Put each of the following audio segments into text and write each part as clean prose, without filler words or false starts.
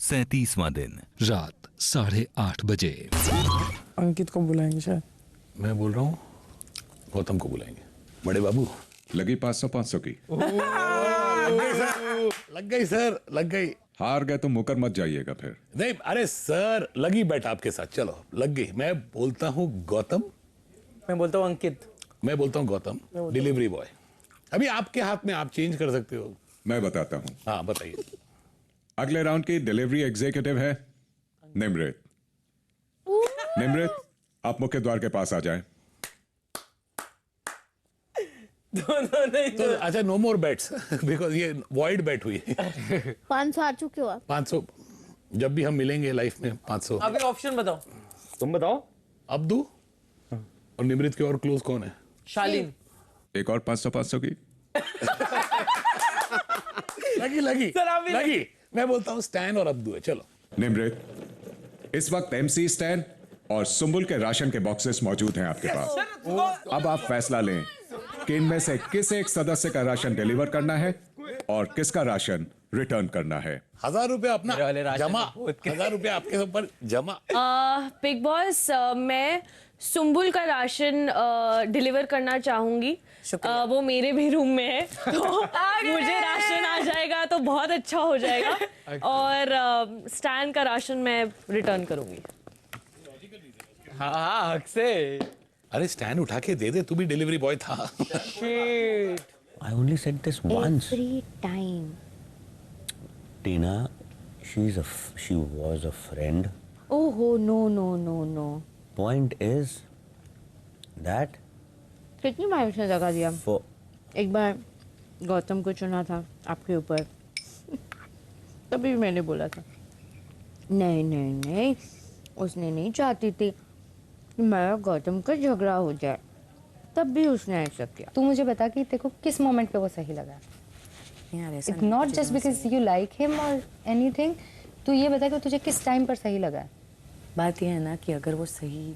37वां दिन रात 8:30 बजे। अंकित को बुलाएंगे शायद। मैं बोल रहा हूँ गौतम को बुलाएंगे। बड़े बाबू लगी 500 की। लग गई सर, लग गई। हार गए तो मुकर मत जाइएगा फिर। नहीं अरे सर, लगी बैठ आपके साथ, चलो लग गई। मैं बोलता हूँ गौतम। मैं बोलता हूँ अंकित। मैं बोलता हूँ गौतम, डिलीवरी बॉय। अभी आपके हाथ में, आप चेंज कर सकते हो। मैं बताता हूँ। हाँ बताइए। अगले राउंड की डिलीवरी एग्जीक्यूटिव है निमृत। निमृत, आप मुख्य द्वार के पास आ जाएं। तो अच्छा, नो मोर बेट्स बिकॉज ये वॉइड बेट हुई। 500 आ चुके हो आप। 500 जब भी हम मिलेंगे लाइफ में 500। अभी ऑप्शन बताओ। तुम बताओ। अब्दू और निमृत के और क्लोज कौन है? शालीन। एक और 500 की। लगी सर, आप भी लगी। मैं बोलता हूँ स्टैन और अब्दू है। चलो निमृत, इस वक्त एमसी स्टैन और सुंबुल के राशन के बॉक्सेस मौजूद हैं आपके पास। अब आप फैसला लें कि इनमें से किस एक सदस्य का राशन डिलीवर करना है और किसका राशन रिटर्न करना है। 1000 रुपए अपना वाले राशन जमा। बहुत के- 1000 रुपए आपके ऊपर जमा। बिग बॉस, मैं सुंबुल का राशन डिलीवर करना चाहूंगी। वो मेरे भी रूम में है, तो मुझे राशन आ जाएगा तो बहुत अच्छा हो जाएगा। और स्टैन का राशन मैं रिटर्न करूंगी। हाँ हक से। अरे स्टैंड उठा के दे दे, तू भी डिलीवरी बॉय था। I only said this once. Every time. Tina, she was a friend. Oh no. Point is that कितनी बार उसने जगह दिया। for एक बार गौतम को चुना था आपके ऊपर। तभी मैंने बोला था नहीं उसने नहीं चाहती थी कि मेरा गौतम का झगड़ा हो जाए, तब भी उसने ऐसा किया। तू मुझे बता कि तेरे को किस मोमेंट पे वो सही लगा। It's not just because you like him और एनीथिंग। तू ये बता कि तुझे किस टाइम पर सही लगा। बात यह है ना कि अगर वो सही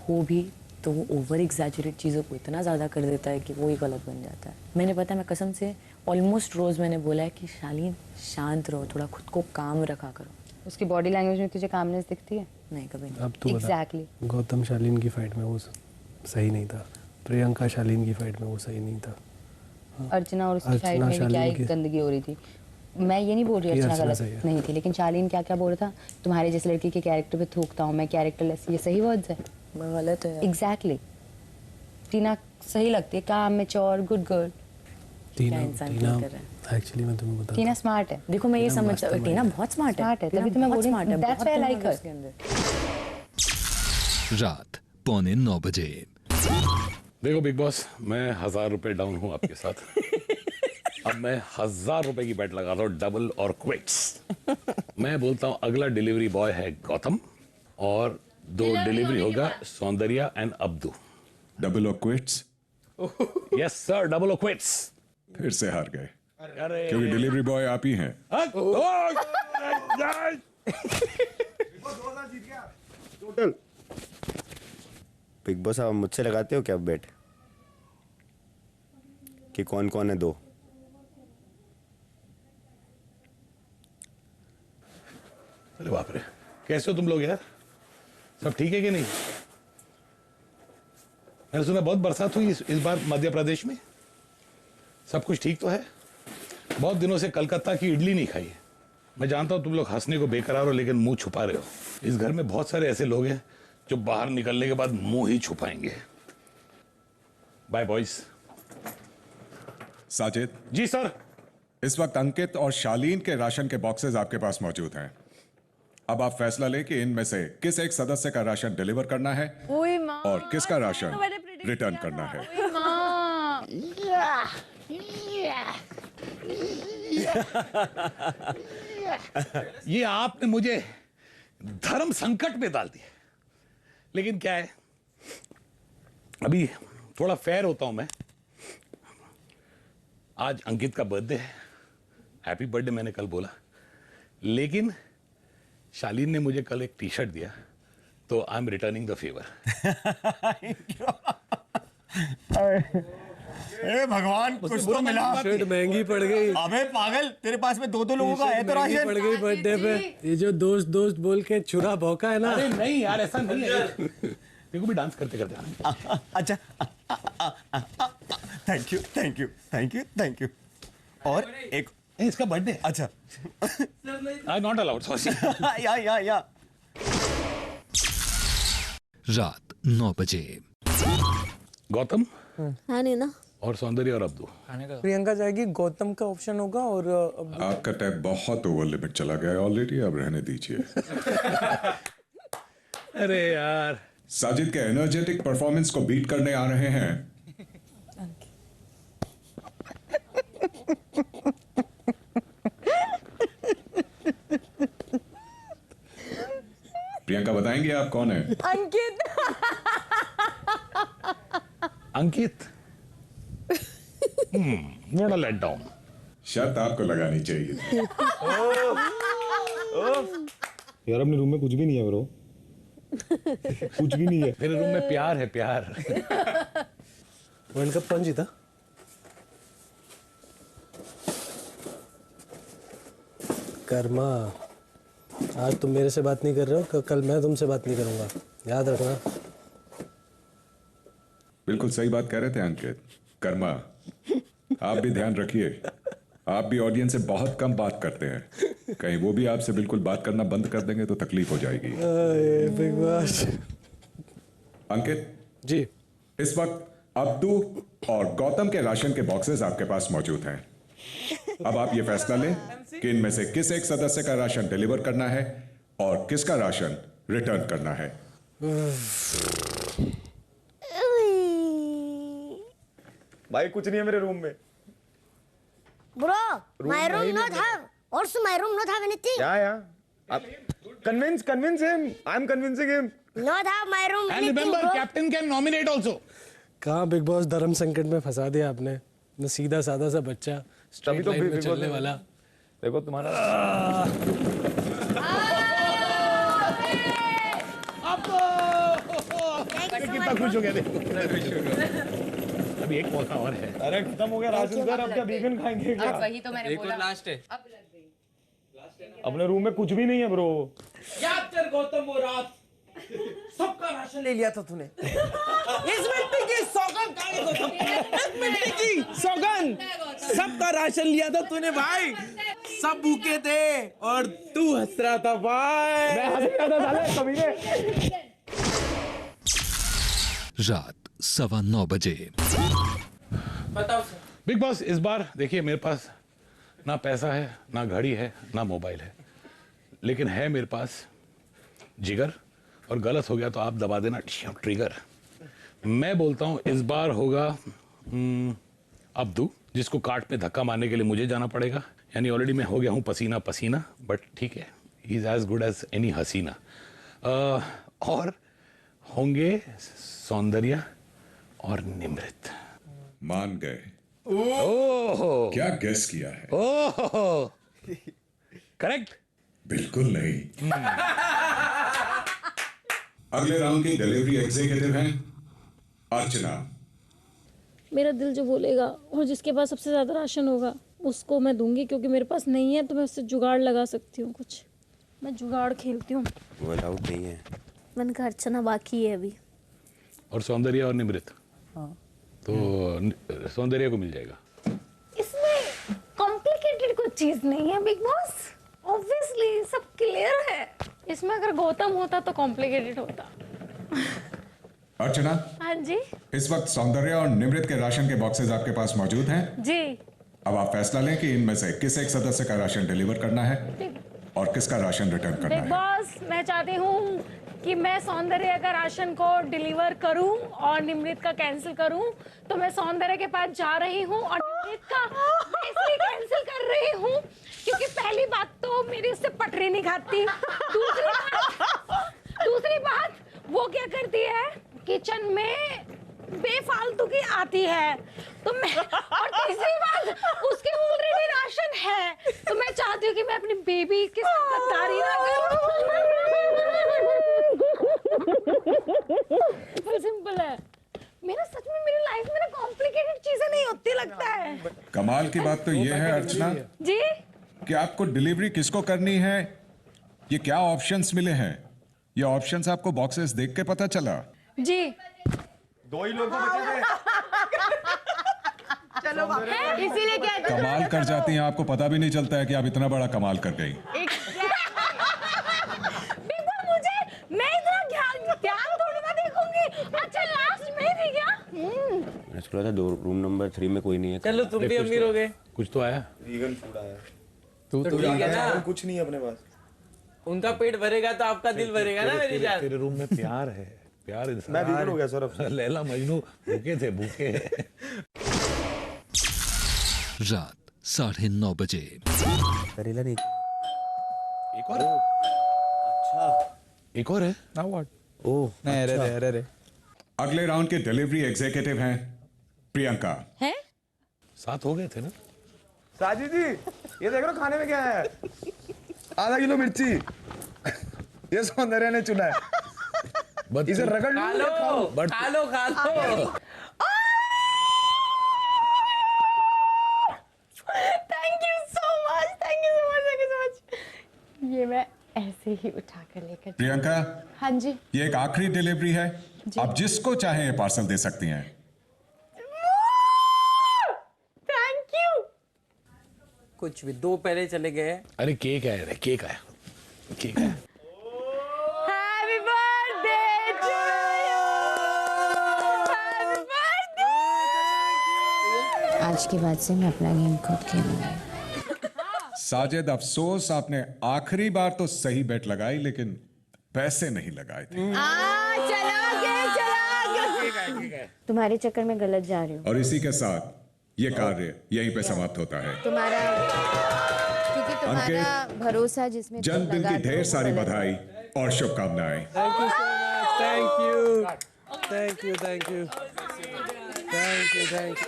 हो भी तो वो ओवर एग्जैजरेट चीज़ों को इतना ज़्यादा कर देता है कि वो ही गलत बन जाता है। मैंने पता है, मैं कसम से ऑलमोस्ट रोज़ मैंने बोला है कि शालीन शांत रहो, थोड़ा खुद को काम रखा करो। उसकी बॉडी लैंग्वेज में तुझे कामनेस दिखती है? नहीं, कभी नहीं। अब तू एग्जैक्टली। गौतम शालीन की फाइट में वो सही नहीं था। प्रियंका शालीन की फाइट में वो सही नहीं था। अर्चना और उसकी फाइट में भी क्या ही गंदगी हो रही थी। मैं ये नहीं बोल रही अर्चना गलत नहीं थी, लेकिन शालीन क्या क्या बोल रहा था, तुम्हारे जैसे लड़की के कैरेक्टर पे थूकता हूँ मैं, कैरेक्टरलेस। ये सही वर्ड्स है? गलत है। एग्जैक्टली। टीना सही लगती है, काम मैच्योर गुड गर्ल। क्या इंसान क्या कर रहा है? एक्चुअली मैं तुम्हें बता, टीना स्मार्ट है। देखो मैं ये समझ, टीना बहुत स्मार्ट है। तभी तो मैं बोल रही हूँ, that's why I like her। रात 8:45 बजे। देखो बिग बॉस, मैं 1000 रुपए डाउन हूँ आपके साथ। अब मैं 1000 रुपए की बैट लगा रहा हूँ, डबल और क्विट्स। मैं बोलता हूँ अगला डिलीवरी बॉय है गौतम और 2 डिलीवरी होगा सौंदर्या एंड अब्दू। डबल और क्विट्स? यस सर, डबल और क्विट्स। फिर से हार गए अरे क्योंकि डिलीवरी बॉय आप ही हैं। टोटल बिग बॉस, आप मुझसे लगाते हो क्या बेट कि कौन कौन है 2? अरे बाप रे, कैसे हो तुम लोग यार? सब ठीक है कि नहीं? मैंने सुना बहुत बरसात हुई इस बार मध्य प्रदेश में। सब कुछ ठीक तो है? बहुत दिनों से कलकत्ता की इडली नहीं खाई है। मैं जानता हूं तुम लोग हंसने को बेकरार हो, लेकिन मुंह छुपा रहे हो। इस घर में बहुत सारे ऐसे लोग हैं जो बाहर निकलने के बाद मुंह ही छुपाएंगे। Bye boys. Sajid ji sir. इस वक्त अंकित और शालीन के राशन के बॉक्सेस आपके पास मौजूद हैं। अब आप फैसला लें कि इनमें से किस एक सदस्य का राशन डिलीवर करना है और किसका राशन रिटर्न करना है। ये आपने मुझे धर्म संकट में डाल दिया। लेकिन क्या है, अभी थोड़ा फेयर होता हूं मैं। आज अंकित का बर्थडे है, हैप्पी बर्थडे मैंने कल बोला, लेकिन शालीन ने मुझे कल एक टी शर्ट दिया, तो I am returning the favour. ए भगवान, कुछ तो मिला। शर्ट महंगी पड़ गई। अबे पागल, तेरे पास में दो लोगों का है तो राशन। पड़ गई बर्थडे पे। ये जो दोस्त दोस्त बोल के छुरा भौंका है ना। अरे नहीं यार, ऐसा नहीं है। देखो भी डांस करते करते आना। अच्छा, thank you thank you thank you thank you. और एक इसका बर्थडे। अच्छा, आई नॉट अलाउड, सॉरी। या रात 9 बजे। गौतम हाँ नहीं ना। और सौंदर्य और अब्दू। प्रियंका जाएगी, गौतम का ऑप्शन होगा और आपका टैब बहुत ओवर लिमिट चला गया है ऑलरेडी, अब रहने दीजिए। अरे यार, साजिद के एनर्जेटिक परफॉर्मेंस को बीट करने आ रहे हैं प्रियंका। बताएंगे आप कौन है? Ankit. Ankit. What a let down. शर्त आपको लगानी चाहिए थी। यार अपने रूम में कुछ भी नहीं है ब्रो। कुछ भी नहीं है। मेरे रूम में प्यार है, प्यार। वर्ल्ड कप कौन जीता? कर्मा, आज तुम मेरे से बात नहीं कर रहे हो, कल मैं तुमसे बात नहीं करूंगा, याद रखना। बिल्कुल सही बात कह रहे थे अंकित। कर्मा, आप भी ध्यान रखिए, आप भी ऑडियंस से बहुत कम बात करते हैं। कहीं वो भी आपसे बिल्कुल बात करना बंद कर देंगे तो तकलीफ हो जाएगी। Big boss. अंकित जी, इस वक्त अब्दू और गौतम के राशन के बॉक्सेस आपके पास मौजूद हैं। अब आप ये फैसला लें कि इनमें से किस एक सदस्य का राशन डिलीवर करना है और किसका राशन रिटर्न करना है। भाई कुछ नहीं है मेरे रूम में। Bro, my room not have. Also, my room not have anything. Yeah. Convince him. I'm convincing him. Not have my room And anything, remember, bro. captain can nominate also. कहाँ big boss धर्म संकट में फंसा दिया आपने। न सीधा साधा सा बच्चा, स्ट्रेट लाइन में चलने वाला। देखो तुम्हारा। कितना खुश हो गया देखो। अभी एक मौका और है। अरे खत्म हो गया राशन सर, अब क्या वीगन खाएंगे क्या? वही तो मैंने बोला। लास्ट है। अपने रूम में कुछ भी नहीं है ब्रो। याद कर गौतम, वो रात सबका राशन ले लिया था तूने। इस मिट्टी की सौगंध खाएंगे गौतम, इस मिट्टी की सौगंध। सबका राशन लिया था तूने भाई, सब भूखे थे और तू हंस रहा था भाई। मैं हंस रहा था साले कमीने। रात 9:15 बजे। बताओ सर। बिग बॉस, इस बार देखिए मेरे पास ना पैसा है, ना घड़ी है, ना मोबाइल है, लेकिन है मेरे पास जिगर, और गलत हो गया तो आप दबा देना ट्रिगर। मैं बोलता हूं इस बार होगा अब्दू, जिसको काट में धक्का मारने के लिए मुझे जाना पड़ेगा। यानी ऑलरेडी मैं हो गया हूं पसीना पसीना, बट ठीक है, he is as good as any हसीना। और होंगे सौंदर्य और निमृत। मान गए। ओह, क्या गेस किया है? ओह, करेक्ट। बिल्कुल नहीं। अगले राउंड की डिलीवरी एग्जीक्यूटिव हैं अर्चना। मेरा दिल जो बोलेगा और जिसके पास सबसे ज्यादा राशन होगा उसको मैं दूंगी, क्योंकि मेरे पास नहीं है तो मैं उससे जुगाड़ लगा सकती हूँ। कुछ मैं जुगाड़ खेलती हूँ। वो अलाउड नहीं है। मैंने कहा अर्चना बाकी है अभी। और सौंदर्य और निमृत। हाँ। तो सौंदर्य को मिल जाएगा। इसमें कॉम्प्लिकेटेड कुछ चीज नहीं है बिग बॉस, ऑब्वियसली सब क्लियर है। इसमें अगर गौतम होता तो कॉम्प्लिकेटेड होता। अर्चना, हाँ जी। इस वक्त सौंदर्य और निमृत के राशन के बॉक्सेस आपके पास मौजूद हैं। जी। अब आप फैसला लें कि इनमें से किस एक सदस्य का राशन डिलीवर करना है और किसका राशन रिटर्न करना बिग है। बॉस, मैं चाहती हूँ कि मैं सौंदर्य का राशन को डिलीवर करूं और निमृत का कैंसिल करूं, तो मैं सौंदर्य के पास जा रही हूं और निमृत का इसलिए कैंसिल कर रही हूं क्योंकि पहली बात तो मेरी उससे पटरी नहीं खाती, दूसरी बात वो क्या करती है किचन में बेफालतू की आती है, तो मैं, और तीसरी बात उसके ऑलरेडी राशन है, तो मैं चाहती हूँ कि मैं अपनी बेबी के साथ गद्दारी ना करूं। सिंपल है। मेरा सच में मेरी लाइफ में ना कॉम्प्लिकेटेड चीजें नहीं होती लगता है। कमाल की बात तो ये है अर्चना जी कि आपको डिलीवरी किसको करनी है, ये क्या ऑप्शंस मिले हैं, ये ऑप्शंस आपको बॉक्सेस देख के पता चला? जी दो ही लोग तो बचे थे। चलो इसीलिए कहते हैं कमाल कर जाती हैं, आपको पता भी नहीं चलता है कि आप इतना बड़ा कमाल कर गई। बिग बॉस मुझे मैं इतना ध्यान थोड़ी ना देखूंगी। अच्छा लास्ट में थी क्या? मैंने सोचा था 2 रूम नंबर 3 में कोई नहीं है। चलो तुम भी अमीर हो गए। कुछ तो आया। वीगन फूड आया। तू तो ठीक है ना, कुछ नहीं है अपने पास। उनका पेट भरेगा तो आपका दिल भरेगा ना मेरी जान। तेरे रूम में प्यार है, प्यार इंसान। मैं वीगन हो गया सर अब से। लैला मजनू भूखे थे, भूखे। रात 9:30 बजे। करेला नहीं। एक और। अच्छा एक और है ना। व्हाट? ओह नहीं अरे अगले राउंड के डिलीवरी एग्जीक्यूटिव हैं प्रियंका। है 7 हो गए थे ना। साजिद जी ये देख रहे हो खाने में क्या है? आधा किलो मिर्ची। ये सौंदर्य ने चुना है। इसे रगड़ खा लो खा लो खा लो। Thank you so much, thank you so much, thank you so much. ये मैं ऐसे ही उठा कर लेकर। प्रियंका हाँ जी ये एक आखिरी डिलीवरी है, आप जिसको चाहे ये पार्सल दे सकती हैं। Thank you. कुछ भी 2 पहले चले गए। अरे केक आया रे, केक आया, केक आया। Happy birthday to you, happy birthday. आज के बाद से मैं अपना गेम खुद खेलूंगी। साजिद अफसोस आपने आखिरी बार तो सही बेट लगाई लेकिन पैसे नहीं लगाए थे। तुम्हारे चक्कर में गलत जा रही हूँ। और इसी के साथ ये कार्य यहीं पे समाप्त होता है। तुम्हारा क्योंकि तुम्हारा भरोसा जिसमें तुम जन्मदिन की लगाते हो, ढेर सारी गलत है। बधाई और शुभकामनाएं। Thank you so much. Thank you thank you thank you thank you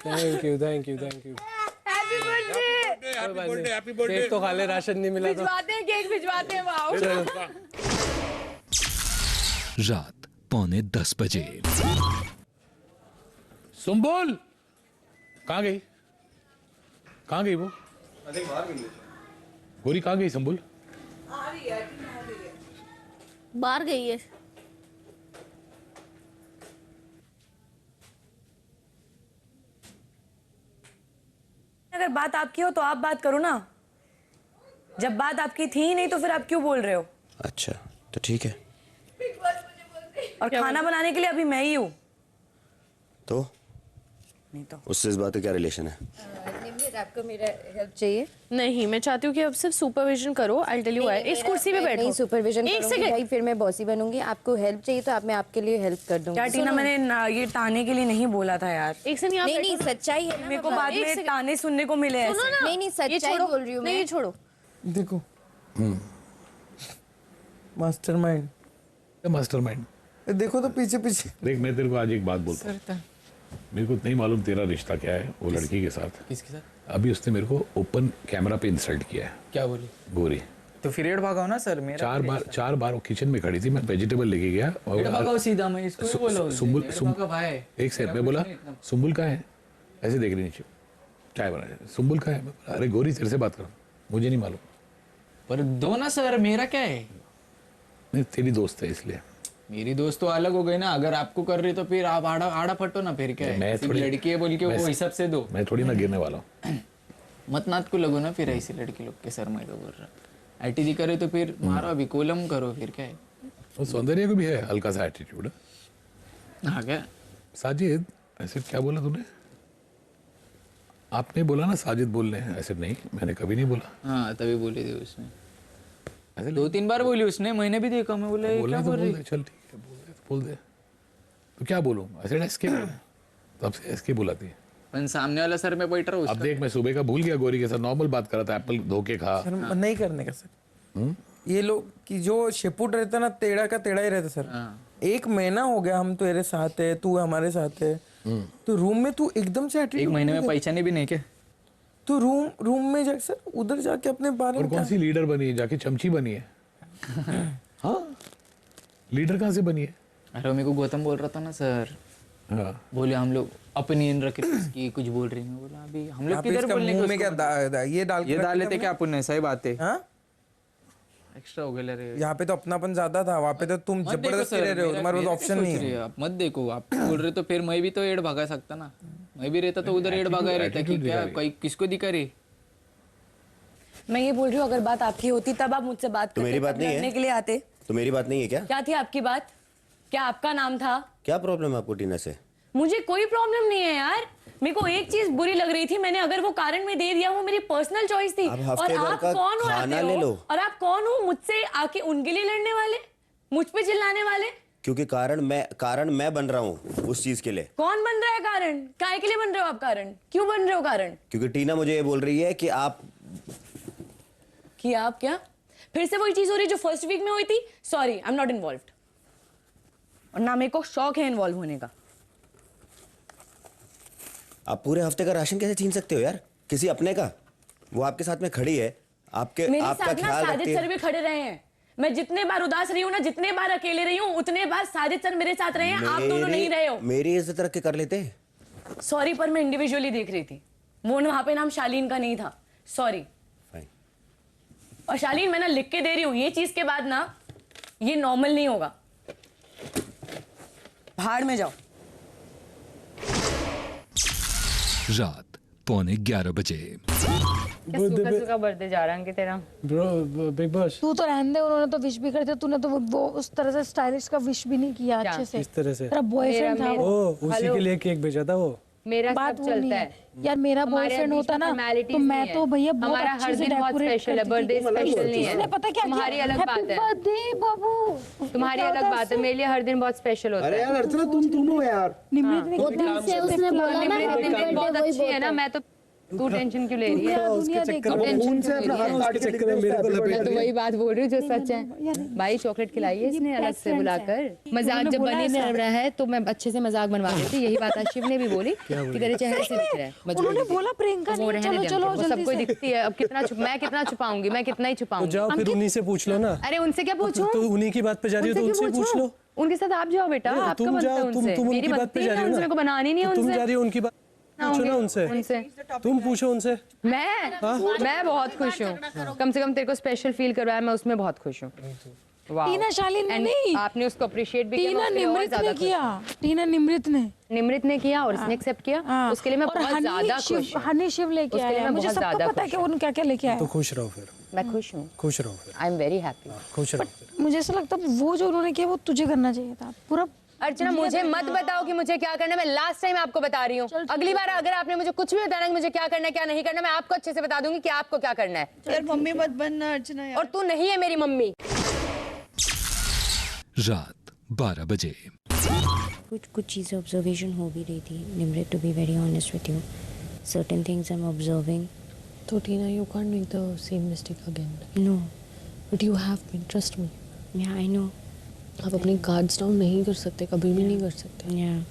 thank you thank you thank you. Happy birthday. Cake तो खा ले, राशन नहीं मिला तो। भिजवाते हैं केक, भिजवाते हैं। वाओ। रात 9:45 बजे। सुम्बुल कहाँ गई? कहाँ गई वो? गोरी कहाँ गई? संबुल बाहर गई है। अगर बात आपकी हो तो आप बात करो ना। जब बात आपकी थी ही नहीं तो फिर आप क्यों बोल रहे हो? अच्छा तो ठीक है। और खाना बनाने के लिए अभी मैं ही हूँ। तो नहीं तो उससे इस बात का क्या रिलेशन है? निम्रत, आपको मेरा हेल्प चाहिए? नहीं, मैं चाहती हूँ कि अब सिर्फ सुपरविजन करो। I tell you why. इस कुर्सी पे बैठो। नहीं सुपरविजन एक करूंगी सेकंड। भाई, फिर मैं बॉसी बनूंगी। आपको हेल्प चाहिए तो मैं आपके लिए हेल्प कर दूंगी। यार टीना, मैंने ये ताने के लिए नहीं बोला था यार। एक सेकंड यहाँ नहीं बैठो। नहीं सच्चाई है ना। मेरे को मैं बाद एक में सेकंड- ताने सुनने को मिले सुनो ऐसे। ना। नहीं नहीं ये सच्चाई छोड़ो। बोल रही हूँ नहीं, मैं। ये छोड़ो। देखो मास्टरमाइंड। मास्टरमाइंड। देखो तो पीछे पीछे। देख मैं तेरे को आज एक बात बोलता हूँ। मेरे को नहीं मालूम तेरा रिश्ता क्या है वो लड़की के साथ। किसके साथ? अभी उसने मेरे को ओपन कैमरा पे इंसल्ट किया है। क्या बोली? गोरी तो फिर भागाओ ना सर। मेरा 4 बार वो किचन में खड़ी थी, मैं वेजिटेबल लेके गया भागाओ सीधा। मैं इसको ही बोला हूँ। सुम्बुल भाई एक सेकंड में बोला सुम्बुल का है, ऐसे देख रही नीचे चाय बना रहे, सुम्बुल का है। अरे गोरी तेरे से बात करो, मुझे नहीं मालूम। पर दो ना सर, मेरा क्या है? नहीं तेरी दोस्त है इसलिए। मेरी दोस्त तो अलग हो गई ना। अगर आपको कर रही तो फिर आप आड़ा फटो ना। फिर क्या है? मैं सिर्फ थोड़ी- लड़की है बोल के वो हिसाब से दो। मैं थोड़ी ना गिरने वाला हूँ। मत नात को लगो ना फिर ऐसी लड़की लोग के सर। मैं तो बोल रहा ITG करे तो फिर मारो, अभी कोलम करो। फिर क्या है? वो सौंदर्य को भी है हल्का सा एटीट्यूड। हाँ क्या साजिद ऐसे क्या बोला तूने? आपने बोला ना साजिद बोल रहे हैं, ऐसे नहीं मैंने कभी नहीं बोला। हाँ तभी बोली थी उसने। ऐसे 2-3 बार बोली उसने, मैंने भी देखा। मैं बोला ये बोलना क्या तो बोल बोल रही? दे, चल ठीक है बोल दे तो क्या बोलूँ? ऐसे एसके तो अब एसके बुलाती है। पण सामने वाला सर में बैठ रहा हूँ। अब देख मैं सुबह का भूल गया, गोरी के साथ नॉर्मल बात कर रहा था, एप्पल धोके खा। सर नहीं करने का सर। ये लोग कि जो शेपुट रहता ना, टेढ़ा का टेढ़ा ही रहता सर। 1 महीना हो गया हम तेरे साथ है, तू हमारे साथ है, तो रूम में तू एकदम से 1 महीने में पहचाने भी नहीं क्या? तो रूम में जाके सर उधर जाके अपने बारे और में कौन सी लीडर बनी है? जाके चमची बनी है। हाँ लीडर कहाँ से बनी है? अरे मेरे को गौतम बोल रहा था ना सर, बोले हम लोग ओपिनियन रखे कि कुछ बोल रही है। बोला अभी हम लोग किधर बोलने मुंह में क्या ये डाल लेते क्या अपन ने? सही बात है। हाँ एक्स्ट्रा हो गया रे। यहाँ पे तो अपनापन ज्यादा था, वहाँ पे तो तुम जबरदस्ती रह रहे हो, तुम्हारे पास ऑप्शन नहीं है। आप मत देखो, आप बोल रहे तो फिर मैं भी तो एड भगा सकता ना। मैं भी रहता तो उधर एड भगा रहता कि क्या कोई किसको दिखा रही। मैं ये बोल रही हूँ अगर बात आपकी होती तब आप मुझसे बात तो मेरी बात नहीं है के लिए आते। तो मेरी बात नहीं है क्या? क्या थी आपकी बात? क्या आपका नाम था? क्या प्रॉब्लम है आपको टीना से? मुझे कोई प्रॉब्लम नहीं है यार। मेरे को एक चीज बुरी लग रही थी, मैंने अगर वो कारण में दे दिया, वो मेरी पर्सनल चॉइस थी। और आप कौन हो आते हो? और आप कौन हो मुझसे आके उनके लिए लड़ने वाले, मुझ पे चिल्लाने वाले? क्योंकि कारण मैं बन रहा हूँ उस चीज के लिए। कौन बन रहा है कारण? काय के लिए बन रहे हो आप कारण? क्यों बन रहे हो कारण? क्योंकि टीना मुझे ये बोल रही है कि आप क्या फिर से वही चीज हो रही जो फर्स्ट वीक में हुई थी? Sorry, I am not involved, और ना मेरे को शौक है इन्वॉल्व होने का। आप पूरे हफ्ते का राशन कैसे छीन सकते हो यार किसी अपने का? वो आपके साथ में खड़ी है, आपका ख्याल रखती है। साजिद सर भी खड़े रहे हैं। मैं जितने बार उदास रही हूँ ना, जितने बार अकेले रही हूँ, उतने बार साजिद सर मेरे साथ रहे हैं। आप दोनों नहीं रहे हो। मेरी इज्जत रख के कर लेते। सॉरी, पर मैं इंडिविजुअली देख रही थी, वो वहां पे नाम शालीन का नहीं था। सॉरी। और शालीन मैं ना लिख के दे रही हूँ, ये चीज के बाद ना ये नॉर्मल नहीं होगा। भाड़ में जाओ। रात 11:15 बजे। सुबह बर्थडे जा रहा है तेरा ब्रो बिग बॉस। तू तो रहने दे, उन्होंने तो विश भी कर दिया, तूने तो वो उस तरह से स्टाइलिश का विश भी नहीं किया अच्छे से। इस तरह से तेरा बॉयफ्रेंड था वो, उसी के लिए केक भेजा था वो। मेरा बात सब चलता है यार, मेरा बॉयफ्रेंड होता ना तो मैं तो भैया बहुत हमारा हर दिन बहुत स्पेशल है, बर्थडे स्पेशल नहीं है। पता क्या तुम्हारी अलग बात है, बर्थडे बाबू तुम्हारी अलग बात है, मेरे लिए हर दिन बहुत स्पेशल होता है। अरे यार अर्चना तुम हो यार। निमृत ने निमृत बहुत अच्छी है ना, मैं तो तू टेंशन क्यों ले रही है? दुनिया देख मैं तो वही बात बोल रही हूँ जो सच है। भाई चॉकलेट खिलाइए इसने अलग से बुलाकर। मजाक जब बनी नहीं रहा है तो मैं अच्छे से मजाक बनवा रही थी। यही बात आज शिव ने भी बोली कि तेरे चेहरे से दिख रहा है। उन्होंने बोला प्रियंका नहीं, चलो चलो जल्दी सबको दिखती है। अब मैं कितना छुपाऊंगी, मैं कितना ही छुपाऊंगी। जाओ फिर उन्हीं से पूछ लो ना। अरे उनसे क्या पूछूं? तो उन्हीं की बात पे जा रही हो तो उनसे पूछ लो। उनके साथ आप जाओ बेटा, आपका बनता है उनसे। मेरी बात पे जा रही हो, मेरे को बनानी नहीं है उनसे। तुम जा रही हो उनकी बात पूछो ना उनसे। तुम पूछो उनसे। मैं बहुत खुश हूँ, कम से कम तेरे को स्पेशल फील करवाया, मैं उसमें बहुत खुश हूँ। टीना शालीन ने नहीं, आपने उसको अप्रिशिएट भी किया। निमृत ने किया, टीना निमृत ने किया और उसने एक्सेप्ट किया। उसके लिए मैं बहुत ज्यादा खुश हूँ। हनी शिव लेके आया, मुझे सबको पता है कि उन्होंने क्या क्या लेके आया। तो खुश रहो फिर। मैं खुश हूँ, खुश रहो फिर। I am very happy. खुश रहो। मुझे ऐसा लगता है वो जो उन्होंने किया वो तुझे करना चाहिए था पूरा। अर्चना मुझे मत बताओ कि मुझे क्या करना है, मैं लास्ट टाइम आपको बता रही हूँ। अगली बार अगर आपने मुझे कुछ भी बताना कि मुझे क्या करना है क्या नहीं करना, मैं आपको अच्छे से बता दूंगी कि आपको क्या करना है। यार मम्मी मत बनना अर्चना यार। और तू नहीं है मेरी मम्मी। रात 12 बजे। कुछ चीज़ें ऑब्जर्वेशन हो भी रही थी Nimrit, to be very honest with you, certain things I am observing. तो Tina, you can't make the same mistake again. No but you have been, trust me. Yeah I no. आप अपनी गार्ड्स डाउन नहीं कर सकते, कभी भी नहीं कर सकते। या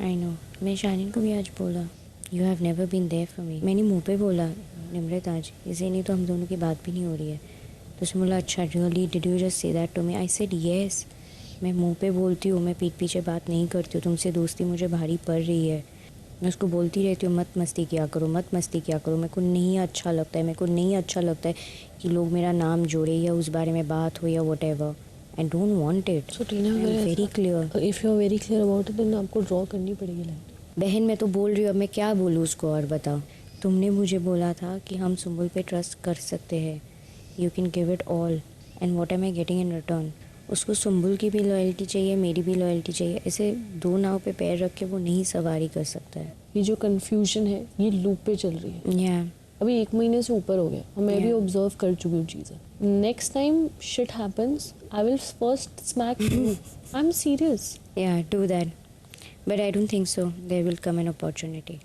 आई नो। मैं शालीन को भी आज बोला, you have never been there for me. मैंने मुंह पे बोला निमृत आज, इसे नहीं तो हम दोनों की बात भी नहीं हो रही है। तो उसने बोला अच्छा really did you just say that to me? I said yes. मैं मुंह पे बोलती हूँ, मैं पीठ पीछे बात नहीं करती हूँ। तुमसे दोस्ती मुझे भारी पड़ रही है। मैं उसको बोलती रहती हूँ मत मस्ती किया करो, मत मस्ती किया करो। मेरे को नहीं अच्छा लगता है, मेरे को नहीं अच्छा लगता है कि लोग मेरा नाम जोड़े या उस बारे में बात हो या whatever. I don't want it. So Tina, very clear. If you are very clear about it then आपको ड्रॉ करनी पड़ेगी लाइन। बहन मैं तो बोल रही हूँ, अब मैं क्या बोलूँ उसको और बताओ। तुमने मुझे बोला था कि हम सुम्बुल पे ट्रस्ट कर सकते हैं, you can give it all, and what am I getting in return? उसको सुम्बुल की भी लॉयल्टी चाहिए, मेरी भी लॉयल्टी चाहिए। ऐसे दो नाव पे पैर रख के वो नहीं सवारी कर सकता है। ये जो कन्फ्यूजन है ये लूप पे चल रही है। या अभी 1 महीने से ऊपर हो गया और मैं भी ऑब्जर्व कर चुकी हूँ चीज़ें। Next time shit happens I will first smack you. I am serious. Yeah do that, but I don't think so there will come an opportunity.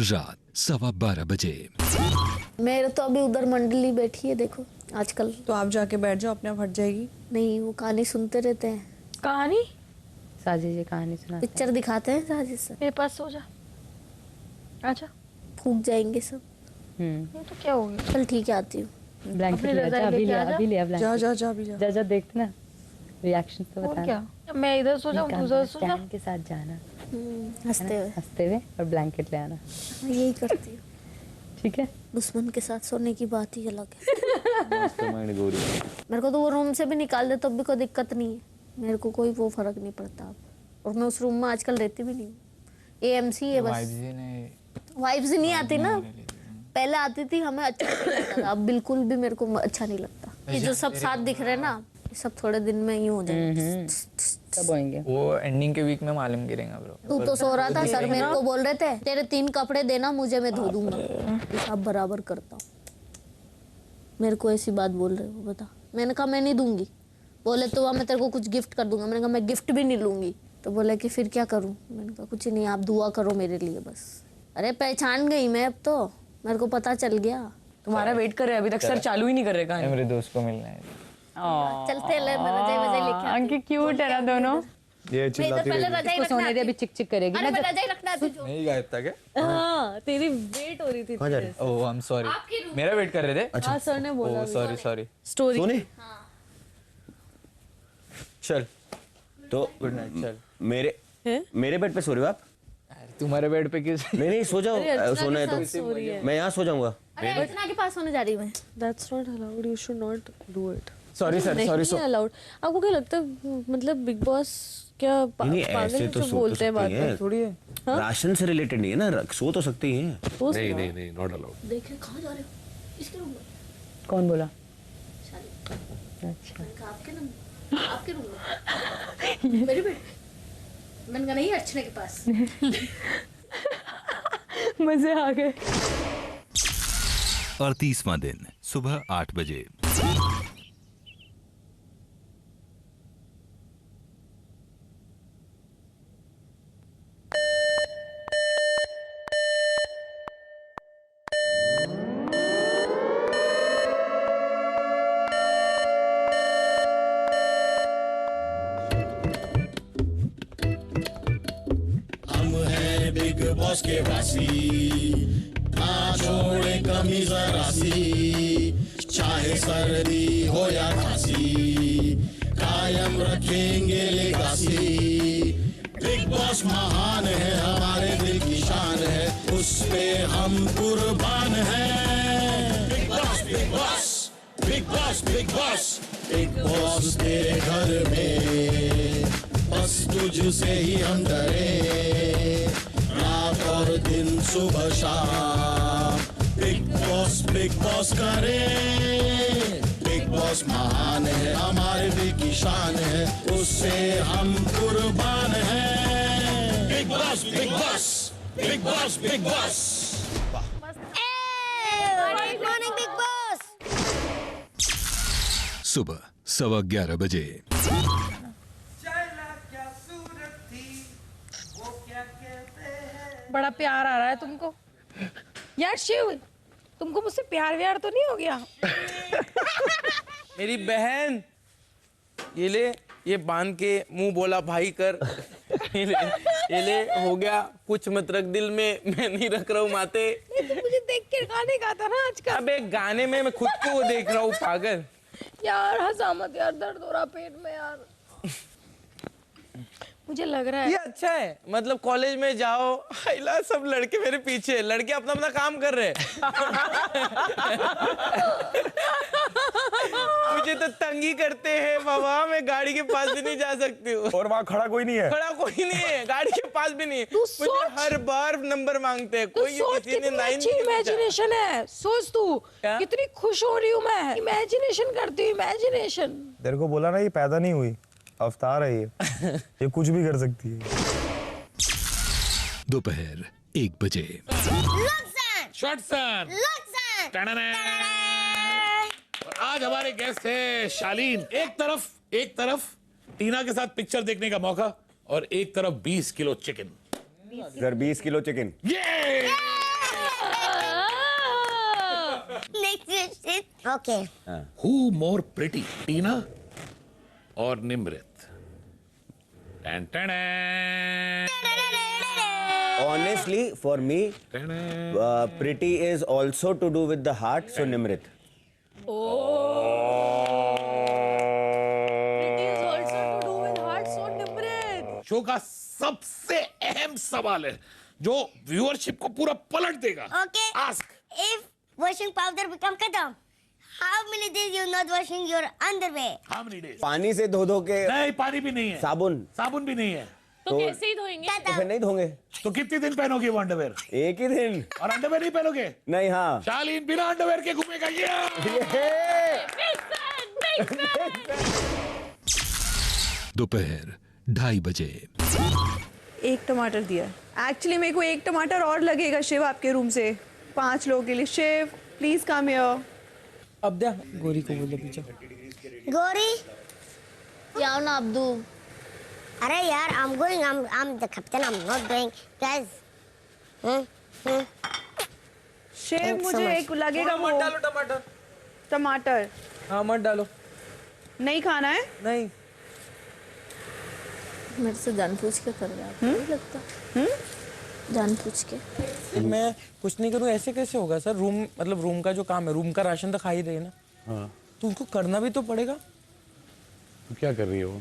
रात 12:15 बजे। मेरे तो अभी उधर मंडली बैठी है देखो आजकल। तो आप जाके बैठ जाओ, अपने आप हट जाएगी। नहीं, वो कहानी सुनते रहते हैं। कहानी? साजिद जी कहानी सुनाते हैं, पिक्चर दिखाते हैं साजिद सर। मेरे पास सो जा। अच्छा फूक जाएंगे सब। ये तो क्या हो गया? चल ठीक है, आती हूँ। ब्लैंकेट ले जा, अभी ले, अभी ले ब्लैंकेट। जा जा जा भी जा। जा जा देखते ना। रिएक्शन तो और बताना। क्या मैं इधर सो जाऊं, तू उधर सो जा। स्टैंड के साथ जाना, हंसते हुए हंसते हुए, और ब्लैंकेट ले आना। यही करती हूँ। ठीक है। दुश्मन के साथ सोने की बात ही अलग है। मेरे को तो वो रूम से भी निकाल दे तब भी कोई दिक्कत नहीं है, मेरे को कोई वो फर्क नहीं पड़ता अब। और मैं उस रूम में आजकल रहती भी नहीं हूँ। AMC है बस। वाइब्स ही नहीं आती ना, पहले आती थी, हमें अच्छा नहीं लगता था, अब बिल्कुल भी मेरे को अच्छा नहीं लगता। ये जो सब साथ दिख रहे हैं ना, ये सब थोड़े दिन में यूं हो जाएंगे। कब होंगे वो एंडिंग के वीक में मालूम गिरेगा ब्रो। तू तो सो रहा था, सर मेरे को बोल रहे थे तेरे 3 कपड़े देना मुझे, मैं धो दूंगा, हिसाब बराबर करता हूँ। मेरे को ऐसी बात बोल रहे हो, बता। मैंने कहा मैं नहीं दूंगी। बोले तो वह मैं तेरे को कुछ गिफ्ट कर दूंगा। मैंने कहा मैं गिफ्ट भी नहीं लूंगी। तो बोले कि फिर क्या करूं? मैंने कहा कुछ नहीं, आप दुआ करो मेरे लिए बस। अरे पहचान गई मैं, अब तो मेरे को पता चल गया। तुम्हारा वेट कर रहे हैं, अभी तक सर चालू ही नहीं कर रहे कहानी। मेरे दोस्त को मिलना है। चलते ले, मैं रजाई वजाई लेके आती हूं। क्यूट है ना दोनों। ये चिल्लाती पहले रहेगी। रजाई सोने दे, अभी चिक चिक करेगी। अरे मैं रजाई रखना आती हूँ। नहीं गायब था क्या? हाँ तेरी वेट हो रही थी। कहाँ जा रहे? ओह आई एम सॉरी, मेरा वेट कर रहे थे। हाँ सर ने बोला। Sorry sorry. स्टोरी सोने चल तो गुड नाइट। चल मेरे बेड पे सो रहे हो आप? तुम्हारे बेड पे किस? नहीं सो जाओ, सोना है तो मैं यहाँ सो जाऊंगा। अरे अर्चना के पास होने जा रही मैं। That's not allowed. You should not do it. Sorry sir, sorry नहीं allowed. आपको क्या लगता है मतलब बिग बॉस क्या नहीं पागल ऐसे है तो जो सो बोलते हैं बात है, थोड़ी है। राशन से रिलेटेड नहीं है ना, सो तो सकती है। नहीं नॉट अलाउड। देखे कहाँ जा रहे हो? इसके रूम में। कौन बोला? अच्छा आपके रूम में मेरे बेड। मैंने कहा नहीं अर्चना के पास। मजे आ गए। 38वां दिन सुबह 8 बजे। हम हैं बिग बॉस के वासी, ना छोड़े कमी जरा सी, चाहे सर्दी हो या खांसी, कायम रखेंगे लेगासी। बिग बॉस महान है, हमारे दिल की शान है, उस पे हम कुर्बान हैं। Big boss big boss big boss big boss big boss तेरे घर में, बस तुझसे ही हम डरे, रात और दिन सुबह शाम बिग बॉस करें। बिग बॉस महान है, हमारे दिल की शान है, उससे हम कुर्बान हैं। Big boss big boss big boss big boss. Good morning big boss. सुबह 11:15 बजे। बड़ा प्यार आ रहा है तुमको यार शिव, तुमको मुझसे प्यार व्यार तो नहीं हो गया? मेरी बहन, ये ले, ये बांध के मुंह बोला भाई कर। ये ले हो गया, कुछ मत रख दिल में, मैं नहीं रख रहा हूँ माते। नहीं, तो मुझे देख के गाने गाता ना आजकल। अबे गाने में मैं खुद को देख रहा हूँ पागल। यार हंसा मत यार, दर्द हो रहा पेट में यार। मुझे लग रहा है ये अच्छा है, मतलब कॉलेज में जाओ, हाइला सब लड़के मेरे पीछे, लड़के अपना अपना काम कर रहे हैं। मुझे तो तंगी करते हैं बाबा, मैं गाड़ी के पास भी नहीं जा सकती हूँ। और वहाँ खड़ा कोई नहीं है? खड़ा कोई नहीं है, गाड़ी के पास भी नहीं। मुझे हर बार नंबर मांगते हैं, कोई किसी ने लाइन अच्छी इमेजिनेशन है। सोच तू कितनी खुश हो रही हूँ मैं, इमेजिनेशन करती हूँ, इमेजिनेशन। तेरे को बोला ना ये पैदा नहीं हुई, अवतार है ये कुछ भी कर सकती है। दोपहर 1 बजे। शॉट सन। और आज हमारे गेस्ट है शालीन। एक तरफ टीना के साथ पिक्चर देखने का मौका, और एक तरफ 20 kilo chicken. Sir 20 kilo chicken. Okay. Who more pretty, Tina और Nimrat? Honestly, for me, pretty is also to do with the heart, so Nimrit. Pretty is also show का सबसे अहम सवाल है जो व्यूअरशिप को पूरा पलट देगा। Okay. Ask. If washing powder become khatam, how many days you're not washing your underwear? How many days? पानी से धो धो के। नहीं, पानी भी नहीं है। साबुन भी नहीं है। तो कैसे ही धोएंगे? तो फिर नहीं धोंगे। तो कितने दिन पहनोगे वो अंडरवेयर? एक ही दिन। और अंडरवेयर नहीं पहनोगे? नहीं, हाँ। शालीन बिना अंडरवेयर के घूमेगा दोपहर 2:30 बजे। एक टमाटर दिया है। एक्चुअली मेरे को एक टमाटर और लगेगा शिव आपके रूम से 5 लोगों के लिए। Shiv please come here. अब दे गौरी को बोल दे पीछे। गौरी आओ ना अब्दू। अरे यार I'm going, I'm the captain, I'm not going guys. Shiv मुझे एक लगेगा वो। मत डालो टमाटर। टमाटर हाँ मत डालो। नहीं खाना है? नहीं। मेरे से जानबूझ के कर रहे हैं, नहीं लगता? जानबूझ के। मैं कुछ नहीं करूँ ऐसे कैसे होगा सर? रूम मतलब रूम का जो काम है, रूम का राशन तो खा ही रही है ना। हाँ। तो उनको करना भी तो पड़ेगा। तो क्या कर रही है वो?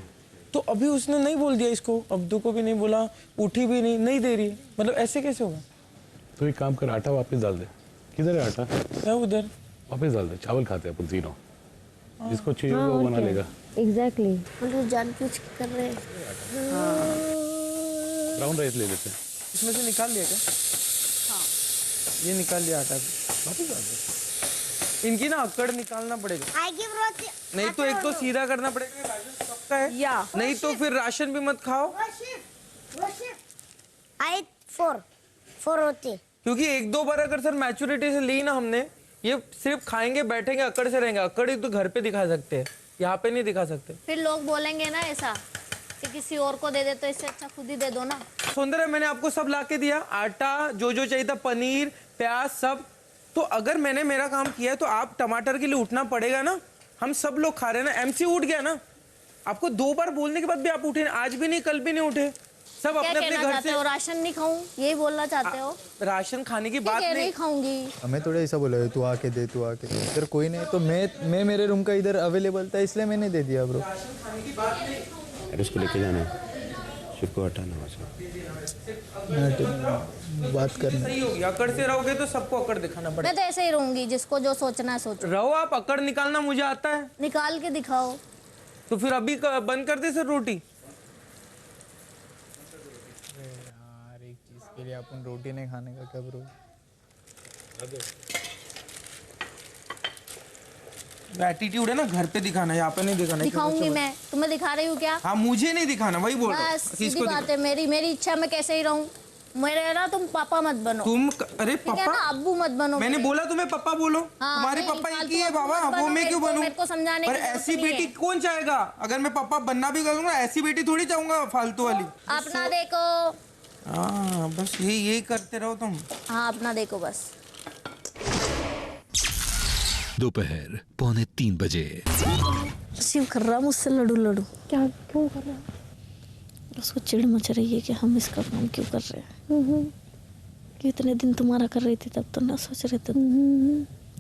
तो अभी उसने नहीं बोल दिया इसको, अब्दू को भी नहीं बोला, उठी भी नहीं दे रही, मतलब ऐसे कैसे होगा? तो एक काम कर, आटा वापस डाल दे। किधर है आटा? क्या उधर? वापस डाल दे। चावल खाते हैं अपन तीनों। जिसको चाहिए वो बना लेगा। एग्जैक्टली मतलब जानबूझ के कर रहे हैं। ब्राउन राइस ले लेते हैं। इसमें से निकाल लिया क्या? हाँ। ये निकाल लिया आटा। वापस डाल दे। इनकी ना अकड़ निकालना पड़ेगा। I give roti. नहीं तो एक तो सीधा करना पड़ेगा, राशन सबका है। या नहीं तो फिर राशन भी मत खाओ। I eat 4 रोटी। क्योंकि 1-2 बार अगर सर मैच्योरिटी से ली ना हमने, ये सिर्फ खाएंगे बैठेंगे अकड़ से रहेंगे। अकड़ ही तो घर पे दिखा सकते हैं, यहाँ पे नहीं दिखा सकते। फिर लोग बोलेंगे ना ऐसा कि किसी और को दे दे, तो इससे अच्छा खुद ही दे दो ना। सौंदर्य मैंने आपको सब ला के दिया, आटा जो चाहिए था, पनीर प्याज सब। तो अगर मैंने मेरा काम किया है तो आप टमाटर के लिए उठना पड़ेगा ना। हम सब लोग खा रहे हैं ना। एमसी उठ गया ना, आपको 2 बार बोलने के बाद भी आप उठे, आज भी नहीं कल भी नहीं उठे। सब क्या अपने अपने घर से। राशन नहीं खाऊं यही बोलना चाहते हो? राशन खाने की बात नहीं खाऊंगी। हमें थोड़ा ऐसा बोला तू आके दे इधर कोई नहीं, तो मैं मेरे रूम का इधर अवेलेबल था इसलिए मैंने दे दिया ब्रो। अरे उसको लेके जाना है, शिव को हटाना बात करना। सही होगी, अकड़ से रहोगे तो सबको अकड़ दिखाना पड़ेगा। मैं तो ऐसे ही रहूंगी, जिसको जो सोचना है सोचो। रहो आप, अकड़ निकालना मुझे आता है। निकाल के दिखाओ। तो फिर अभी बंद कर दे सर रोटी। यार एक चीज के लिए अपन रोटी नहीं खाने का क्या ब्रो? एटीट्यूड है ना, घर पे दिखाना, यहाँ पे नहीं दिखाना। दिखाऊंगी मैं, तुम्हें दिखा रही हूँ क्या? हाँ मुझे नहीं दिखाना, वही बोल रहा हूँ। सीधी बात है, मेरी इच्छा मैं कैसे ही रहूँ। मेरे ना तुम पापा मत बनो। तुम अरे पापा ना, अब्बू मत बनो। मैंने बोला तुम्हें पापा बोलो। तुम्हारे पापा एक ही है बाबा, वो मैं क्यों बनूं? मेरे को समझाने पर ऐसी बेटी कौन चाहेगा? अगर मैं पापा बनना भी करूंगा, ऐसी बेटी थोड़ी चाहूंगा फालतू वाली। अपना देखो। हाँ बस यही करते रहो तुम। हाँ अपना देखो बस। दोपहर 2:45 बजे। शिव कर रहा मुझसे लड़ू। क्या क्यों कर रहा? उसको चिढ़ मच रही है कि हम इसका काम क्यों कर रहे हैं। कि इतने दिन तुम्हारा कर रही थी तब तो ना सोच रहे थे।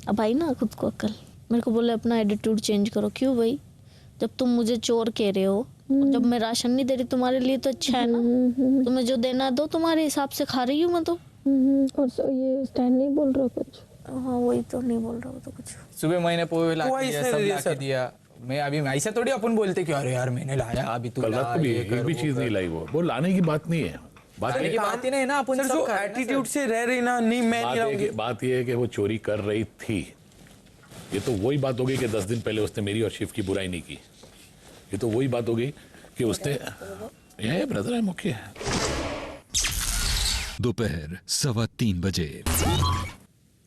अब आई ना खुद को अक्ल। मेरे को बोले अपना एटीट्यूड चेंज करो। क्यों भाई? जब तुम मुझे चोर कह रहे हो, जब मैं राशन नहीं दे रही तुम्हारे लिए तो अच्छा है ना। तुम्हें जो देना दो, तुम्हारे हिसाब से खा रही हूँ मैं तो। और ये स्टैंड नहीं बोल रहा कुछ? हाँ वही तो नहीं बोल रहा तो कुछ। सुबह मैंने पोहे ला के दिया, सब ला के दिया। मैं अभी ऐसा थोड़ी अपन बोलते कि अरे यार मैंने लाया, अभी तू ला। एक भी चीज नहीं लाई। वो लाने की बात नहीं है। लाने की बात ही नहीं है ना। अपन सब एटीट्यूड से रह रही ना, नहीं मैं नहीं रहूंगी। बात ये है कि वो चोरी कर रही थी। ये तो वही बात हो गई कि 10 दिन पहले उसने मेरी और शिव की बुराई नहीं की। ये तो वही बात हो गई कि उसने ये ब्रदर है मुख्य। दोपहर 3:15 बजे।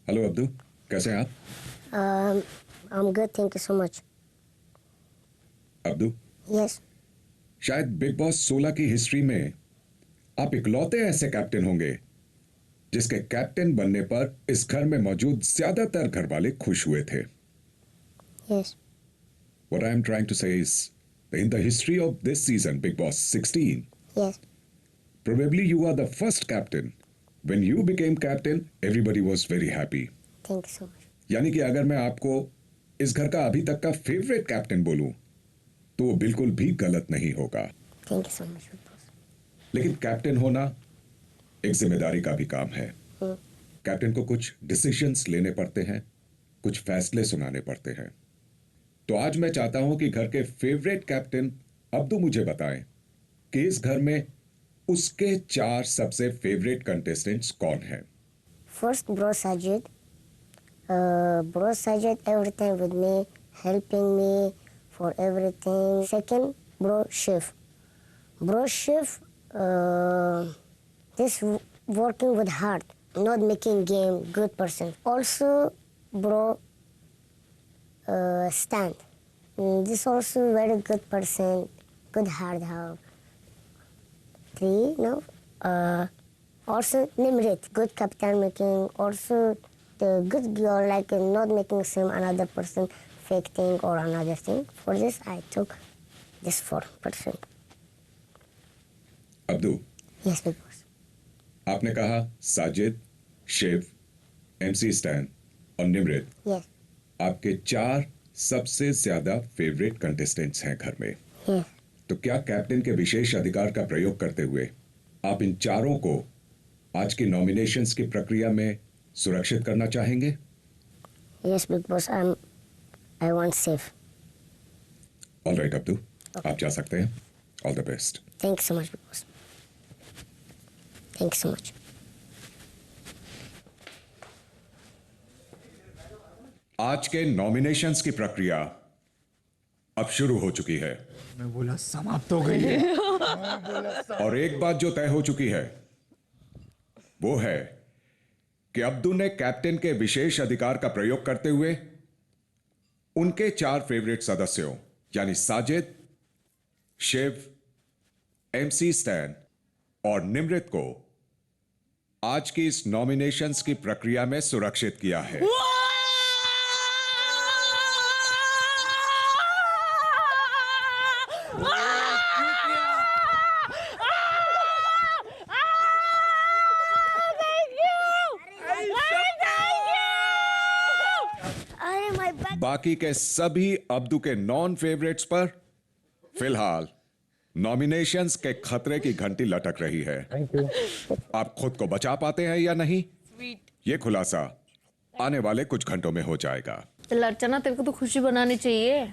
हेलो अब्दू, कैसे हैं आप? I'm good, thank you so much. Abdu? Yes. शायद बिग बॉस 16 की हिस्ट्री में आप इकलौते ऐसे कैप्टन होंगे जिसके कैप्टन बनने पर इस घर में मौजूद ज्यादातर घर वाले खुश हुए थे। Yes. What I am trying to say is, in the history of this season, Big Boss 16, Yes. probably you are the first captain. When you became captain, everybody was very happy. Thank you so much. यानी कि अगर मैं आपको इस घर का अभी तक का फेवरेट कैप्टन बोलूं, तो वो बिल्कुल भी गलत नहीं होगा। Thank you so much, Big Boss. लेकिन कैप्टन होना एक जिम्मेदारी का भी काम है। कैप्टन को कुछ डिसीजंस लेने पड़ते हैं, कुछ फैसले सुनाने पड़ते हैं। तो आज मैं चाहता हूं कि घर के फेवरेट कैप्टन अब्दू मुझे बताएं कि इस घर में उसके 4 सबसे फेवरेट कंटेस्टेंट्स कौन हैं। First, bro Sajid. Bro Sajid every time with me, helping me for everything. Second, bro Shiv. Bro Shiv, this working with heart, not making game, good person. Also, bro Stan. This also very good person, good heart have. 3, no? Also Nimrit, good captain making, also the good girl, like not making same another person fake thing or another thing. For this, I took this 4%. Abdu, Yes, big boss. आपने कहा Sajid, Shiv, MC stand और Nimrit Yes. आपके 4 सबसे ज्यादा favourite contestants हैं घर में। Yes. तो क्या कैप्टन के विशेष अधिकार का प्रयोग करते हुए आप इन चारों को आज की नॉमिनेशंस की प्रक्रिया में सुरक्षित करना चाहेंगे? Yes, big boss. I want safe. All right Abdu, आप जा सकते हैं। All the best. Thanks so much, big boss. Thanks so much. आज के नॉमिनेशंस की प्रक्रिया अब शुरू हो चुकी है। मैं बोला समाप्त हो गई है। और एक बात जो तय हो चुकी है वो है कि अब्दू ने कैप्टन के विशेष अधिकार का प्रयोग करते हुए उनके 4 फेवरेट सदस्यों यानी साजिद, शिव, MC स्टैन और निमृत को आज की इस नॉमिनेशंस की प्रक्रिया में सुरक्षित किया है। बाकी के सभी अब्दू के नॉन फेवरेट्स पर फिलहाल नॉमिनेशंस के खतरे की घंटी लटक रही है। आप खुद को बचा पाते हैं या नहीं, ये खुलासा आने वाले कुछ घंटों में हो जाएगा। तो अर्चना, तेरे को तो खुशी बनानी चाहिए।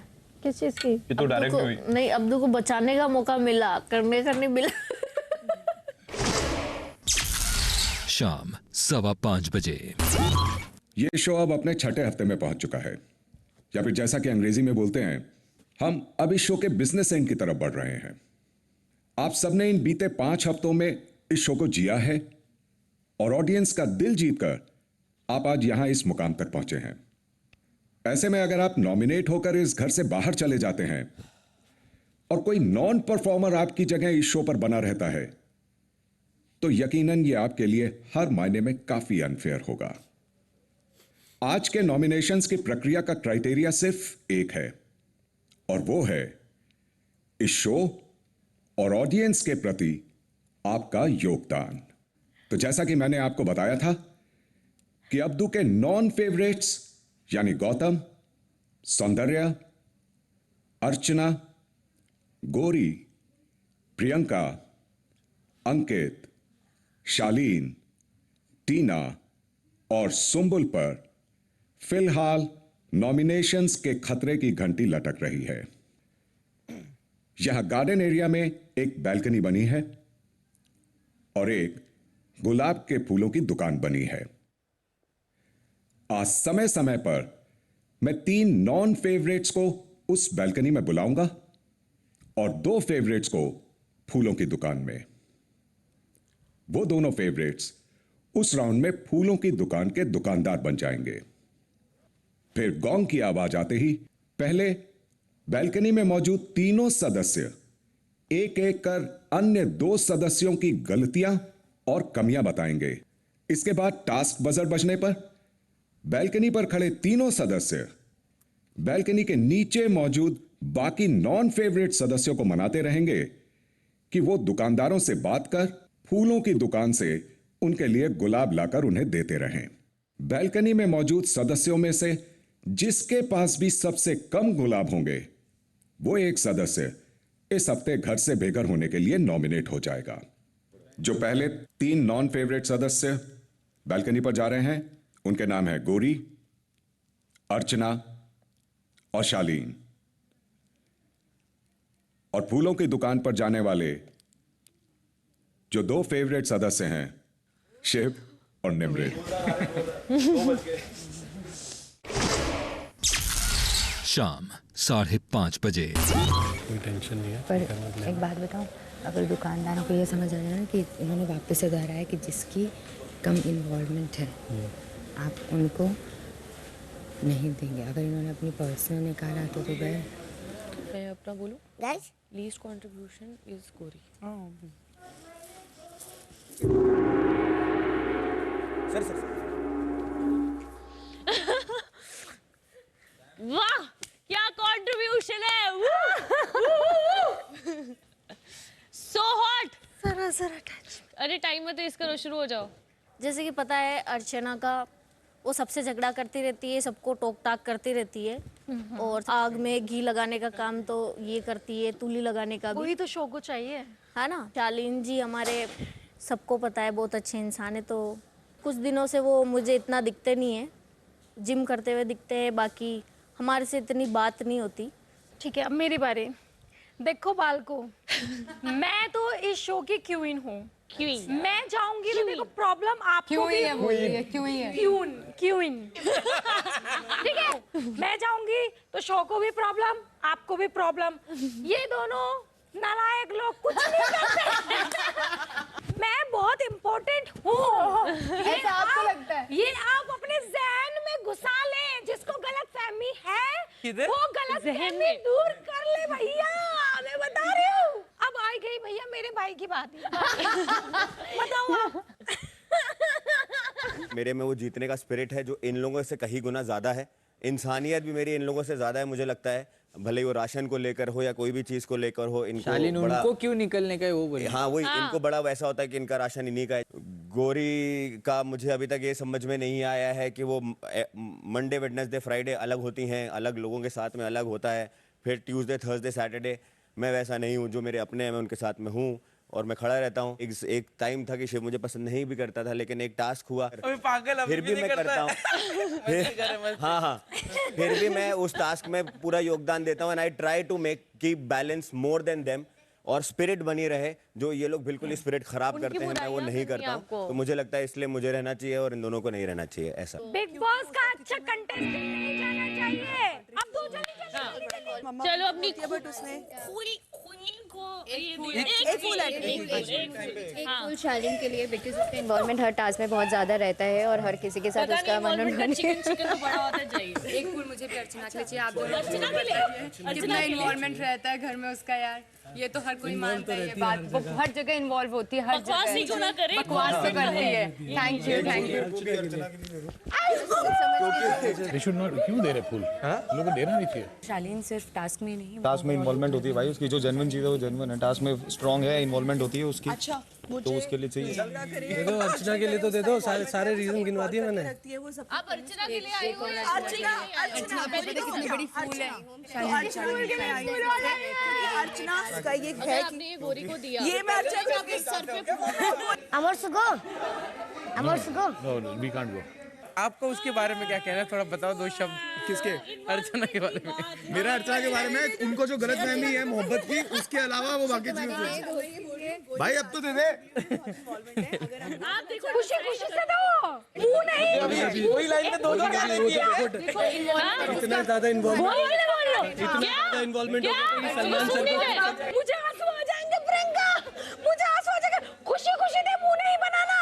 किस चीज की? ये तो डायरेक्ट हुई। नहीं, अब्दू को बचाने का मौका मिला, करने का नहीं मिला। शाम 5:15 बजे। ये शो अब अपने 6ठे हफ्ते में पहुंच चुका है, या फिर जैसा कि अंग्रेजी में बोलते हैं, हम अब इस शो के बिजनेस एंड की तरफ बढ़ रहे हैं। आप सबने इन बीते 5 हफ्तों में इस शो को जिया है और ऑडियंस का दिल जीतकर आप आज यहां इस मुकाम तक पहुंचे हैं। ऐसे में अगर आप नॉमिनेट होकर इस घर से बाहर चले जाते हैं और कोई नॉन परफॉर्मर आपकी जगह इस शो पर बना रहता है, तो यकीनन ये आपके लिए हर मायने में काफी अनफेयर होगा। आज के नॉमिनेशंस की प्रक्रिया का क्राइटेरिया सिर्फ एक है, और वो है इस शो और ऑडियंस के प्रति आपका योगदान। तो जैसा कि मैंने आपको बताया था कि अब्दू के नॉन फेवरेट्स यानी गौतम, सौंदर्या, अर्चना, गौरी, प्रियंका, अंकित, शालीन, टीना और सुंबुल पर फिलहाल नॉमिनेशंस के खतरे की घंटी लटक रही है। यहां गार्डन एरिया में एक बैल्कनी बनी है और एक गुलाब के फूलों की दुकान बनी है। आज समय समय पर मैं 3 नॉन फेवरेट्स को उस बैल्कनी में बुलाऊंगा और 2 फेवरेट्स को फूलों की दुकान में। वो दोनों फेवरेट्स उस राउंड में फूलों की दुकान के दुकानदार बन जाएंगे। फिर गॉन्ग की आवाज आते ही पहले बैल्कनी में मौजूद तीनों सदस्य एक एक कर अन्य 2 सदस्यों की गलतियां और कमियां बताएंगे। इसके बाद टास्क बजर बजने पर बैल्कनी पर खड़े तीनों सदस्य बैल्कनी के नीचे मौजूद बाकी नॉन फेवरेट सदस्यों को मनाते रहेंगे कि वो दुकानदारों से बात कर फूलों की दुकान से उनके लिए गुलाब लाकर उन्हें देते रहें। बैल्कनी में मौजूद सदस्यों में से जिसके पास भी सबसे कम गुलाब होंगे, वो एक सदस्य इस हफ्ते घर से बेघर होने के लिए नॉमिनेट हो जाएगा। जो पहले 3 नॉन फेवरेट सदस्य बालकनी पर जा रहे हैं उनके नाम है गौरी, अर्चना और शालीन। और फूलों की दुकान पर जाने वाले जो 2 फेवरेट सदस्य हैं शिव और निमृत। शाम 5:30 बजे। कोई टेंशन नहीं है। पर एक बात बताऊं, अगर दुकानदारों को ये समझ आ जाए ना कि इन्होंने वापस से दोहराया कि जिसकी कम इन्वॉल्वमेंट है आप उनको नहीं देंगे। अगर इन्होंने अपनी पर्सनल निकाला तो गए। मैं अपना बोलूं? गाइस लीस्ट कंट्रीब्यूशन इज गोरी। सर वाह क्या कंट्रीब्यूशन है। So hot. सर अरे टाइम मत वेस्ट करो, शुरू हो जाओ। जैसे कि पता है अर्चना का वो सबसे झगड़ा करती रहती है, सबको टोक टाक करती रहती है और आग में घी लगाने का काम तो ये करती है, तुली लगाने का भी। वही तो शो को चाहिए है ना। शालीन जी हमारे सबको पता है बहुत अच्छे इंसान है, तो कुछ दिनों से वो मुझे इतना दिखते नहीं है, जिम करते हुए दिखते हैं, बाकी हमारे से इतनी बात नहीं होती। ठीक है अब मेरी बारी। देखो बालको, मैं तो इस शो की क्वीन हूँ। मैं जाऊंगी तो देखो प्रॉब्लम आपको भी क्वीन ठीक है। मैं जाऊंगी तो शो को भी प्रॉब्लम, आपको भी प्रॉब्लम। ये दोनों नालायक लोग कुछ नहीं करते। मैं बहुत इम्पोर्टेंट हूँ, ऐसा आपको लगता है? ये आप अपने ज़हन में घुसा लें। जिसको गलत फहमी है वो गलत फहमी दूर कर ले भैया, मैं बता रही हूँ। अब आई गई भैया मेरे भाई की बात। बताओ आप। मेरे में वो जीतने का स्पिरिट है जो इन लोगों से कहीं गुना ज्यादा है। इंसानियत भी मेरी इन लोगों से ज्यादा है मुझे लगता है, भले ही वो राशन को लेकर हो या कोई भी चीज को लेकर हो। इनको शालीन बड़ा उनको क्यों निकलने का है वो बोले। हाँ वही इनको बड़ा वैसा होता है कि इनका राशन इन्हीं का है। गोरी का मुझे अभी तक ये समझ में नहीं आया है कि वो मंडे वेडनेसडे फ्राइडे अलग होती हैं, अलग लोगों के साथ में अलग होता है, फिर ट्यूसडे थर्सडे सैटरडे। मैं वैसा नहीं हूँ, जो मेरे अपने हैं मैं उनके साथ में हूँ और मैं खड़ा रहता हूँ। एक टाइम था कि शिव मुझे पसंद नहीं भी करता था, लेकिन एक टास्क हुआ फिर भी मैं करता हूँ। हाँ फिर भी मैं उस टास्क में पूरा योगदान देता हूँ। And I try to make keep balance more than them, और स्पिरिट बनी रहे। जो ये लोग बिल्कुल स्पिरिट खराब करते हैं मैं वो नहीं करता हूँ, तो मुझे लगता है इसलिए मुझे रहना चाहिए और इन दोनों को नहीं रहना चाहिए। ऐसा बिग बॉस का अच्छा कंटेस्टेंट नहीं जाना चाहिए। अब दो जने चलो अपनी फूल शालीन के लिए, बिकॉज उसका इन्वॉल्वमेंट हर टास्क में बहुत ज्यादा रहता है और हर किसी के साथ उसका मनोरंजन। एक फूल मुझे भी अर्चना के लिए चाहिए। आप दोनों कितना इन्वॉल्वमेंट रहता है घर में उसका यार, ये तो हर कोई मानता है ये बात। वो हर जगह इन्वॉल्व होती है, हर जगह बकवास तो करती है। Thank you. क्यों दे रहे फूल? लोगों को देना नहीं चाहिए। शालीन सिर्फ टास्क में नहीं, टास्क में इन्वॉल्वमेंट होती है भाई उसकी, जो जेन्युइन चीज़ है वो जेन्युइन है। टास्क में स्ट्रांग है, इन्वॉल्वमेंट होती है उसकी। अच्छा तो उसके लिए चाहिए। दे दो अर्चना के लिए, तो दे दो। सारे रीजन गिनवा दिए मैंने। आप अर्चना के लिए आए हो। अर्चना पे कितनी बड़ी फूल है। अर्चना का ये है आपने ये गोरी को दिया, ये मैं अर्चना के सर पे अमर सुगो No, we can't go. आपको उसके बारे में क्या कहना है, थोड़ा बताओ 2 शब्द। किसके? अर्चना के बारे में। मेरा अर्चना के बारे में उनको जो गलतफहमी है मोहब्बत की, उसके अलावा वो बाकी चीजें भाई अब तो दे दे। खुशी खुशी से दो, मुंह नहीं। वही लाइन में 2-2 गाने दिए। इतना ज्यादा इन्वॉल्वमेंट होता है सलमान सर को। मुझे आंसू आ जाएंगे प्रियंका, मुझे आंसू आ जाएंगे। खुशी खुशी दे, मुंह नहीं बनाना।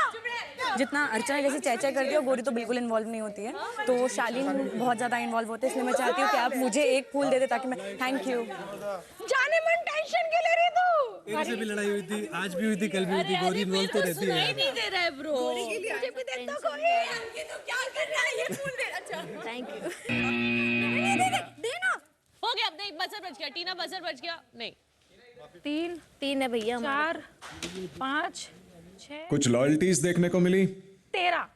जितना अर्चना जैसे चर्चा करती है गोरी तो बिल्कुल इन्वॉल्व नहीं होती है, तो शालीन बहुत ज्यादा इन्वॉल्व होते हैं। इसलिए मैं चाहती हूँ कि आप मुझे एक फूल दे दे ताकि मैं। Thank you. जाने मन टेंशन के ले रही तू। इनसे भी लड़ाई हुई थी, आज भी हुई थी, कल भी हुई थी। गोरी इन्वॉल्व तो रहती है। नहीं दे रहा है ब्रो। मुझे भी दे दो कोई। ये तो क्या कर रहा है, ये फूल दे। अच्छा थैंक यू। देना हो गया। अब नहीं, बजर बज गया। टीना बजर बज गया। नहीं 3 है भैया। 4 5 6 कुछ लॉयल्टीज देखने को मिली 13।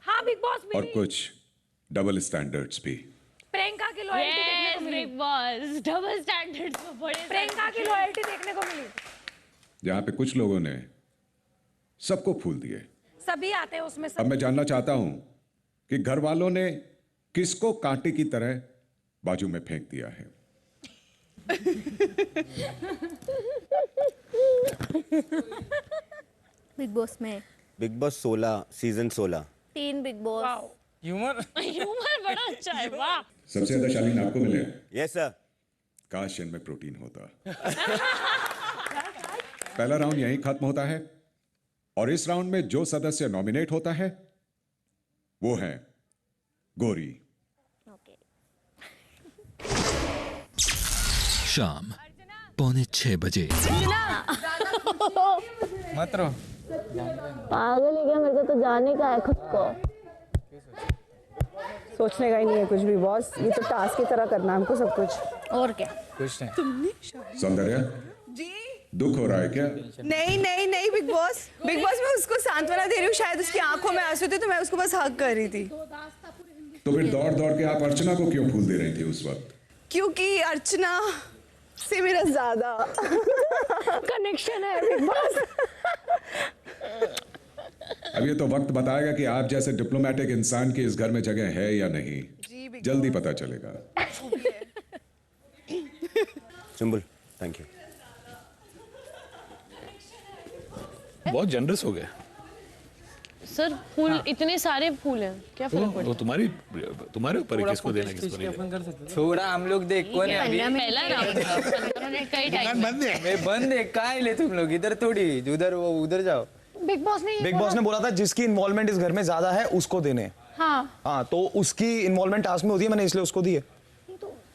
हाँ बिग बॉस और मिली। कुछ डबल स्टैंडर्ड्स भी। प्रियंका की लॉयल्टी देखने को मिली। बिग बॉस डबल स्टैंडर्ड्स में बड़े। प्रियंका की लॉयल्टी देखने को मिली। जहां पे कुछ लोगों ने सबको फूल दिए। सभी आते हैं उसमें अब मैं जानना चाहता हूं कि घर वालों ने किसको कांटे की तरह बाजू में फेंक दिया है। बिग बॉस में big boss 16 season 16 3 big boss. Humour बड़ा अच्छा है, वाह। सबसे ज्यादा शालीन आपको मिले? Yes sir. काश इनमें प्रोटीन होता। पहला राउंड यहीं खत्म होता है और इस राउंड में जो सदस्य नॉमिनेट होता है वो है गौरी। शाम 5:45 बजे। मत रहो। पागल है क्या? मेरे को तो जाने का है खुद को। सोचने का ही नहीं है कुछ भी बॉस, ये तो टास्क की तरह करना है हमको सब कुछ। और क्या? कुछ नहीं। तुमने सौंदर्या जी दुख हो रहा है क्या? नहीं नहीं नहीं बिग बॉस मैं उसको सांत्वना दे रही हूँ, शायद उसकी आंखों में आंसू थे तो मैं उसको बस हग कर रही थी। तो फिर दौड़ दौड़ के आप अर्चना को क्यों फूल दे रही थी उस वक्त? क्योंकि अर्चना से मेरा ज्यादा कनेक्शन है बिग बॉस। अब ये तो वक्त बताएगा कि आप जैसे डिप्लोमेटिक इंसान की इस घर में जगह है या नहीं। जल्दी पता चलेगा। Symbol thank you. बहुत जनरस हो गए सर फूल इतने सारे फूल हैं, क्या फर्क पड़ता वो तुम्हारे ऊपर है किसको देना किसको नहीं देना। थोड़ा हम लोग देख कौन है अभी? पहला राउंड था, उन्होंने कई टाइम बंद है। मैं बंद है, कहाँ ले तुम लोग? इधर थोड़ी, उधर वो उधर जाओ। बिग बॉस ने बोला था जिसकी इन्वॉल्वमेंट इस घर में ज्यादा है उसको देने। हाँ तो उसकी इन्वॉल्वमेंट टास्क में होती है, मैंने इसलिए उसको दिए।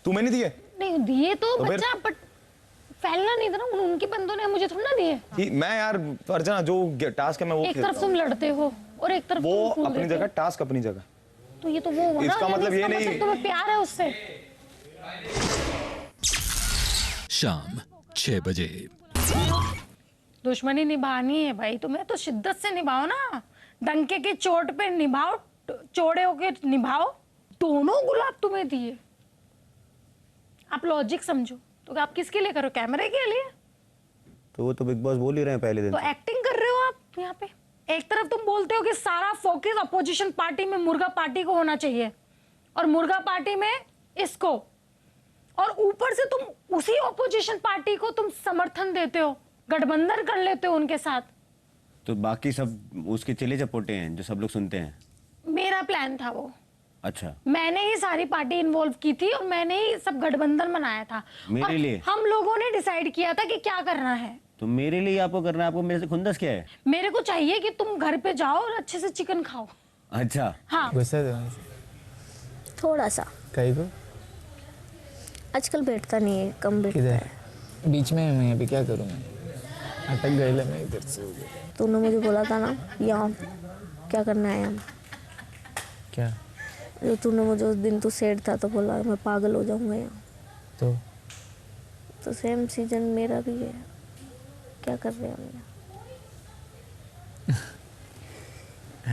तुम्हें नहीं दिए? नहीं दिए तो फिर? बच्चा बट फैलना नहीं था ना, उनके बंदों ने मुझे थोड़ा ना दिए। मैं यार अर्चना जो टास्क है मैं वो एक तरफ तुम लड़ते हो और एक तरफ वो तुम फूल अपनी देते हो। जगह, टास्क अपनी जगह। तो ये तो वो हो इसका रहा है, मतलब ये इसका नहीं- मतलब तुम्हें प्यार है उससे। शाम 6 बजे। दुश्मनी निभानी है भाई, तुम्हें तो शिद्दत से निभाओ ना, डंके की चोट पे निभाओ, चौड़े होके निभाओ। दोनों गुलाब तुम्हें दिए, आप लॉजिक समझो। तो आप किसके लिए करो? कैमरे के लिए? तो वो तो बिग बॉस बोल ही रहे हैं पहले दिन तो एक्टिंग कर रहे हो आप यहाँ पे। एक तरफ तुम बोलते हो कि सारा फोकस अपोजिशन पार्टी में मुर्गा पार्टी को होना चाहिए और मुर्गा पार्टी में इसको, और ऊपर से तुम उसी अपोजिशन पार्टी को तुम समर्थन देते हो, गठबंधन कर लेते हो उनके साथ। तो बाकी सब उसके चले चपोटे हैं जो सब लोग सुनते हैं। मेरा प्लान था वो, अच्छा मैंने ही सारी पार्टी इन्वॉल्व की थी और मैंने ही सब गठबंधन बनाया था। मेरे और लिए? हम लोगों ने डिसाइड किया था कि क्या करना है। तो मेरे लिए आपको करना है, आपको मेरे से खुंदस क्या है? मेरे को चाहिए कि तुम घर पे जाओ और अच्छे से चिकन खाओ। अच्छा हाँ गुस्सा थोड़ा सा कहीं को आजकल बैठता नहीं है, कम बैठता किधर है। बीच में मैं अभी क्या करूँ? मैं अटक गए ले, मैं इधर से हो गया। तूने मुझे बोला था ना यहाँ क्या करना है, यहाँ क्या? जो तूने मुझे उस दिन तू सेड था तो बोला मैं पागल हो जाऊंगा यहाँ। तो सेम सीजन मेरा भी है, क्या कर रहे हैं हम यहाँ?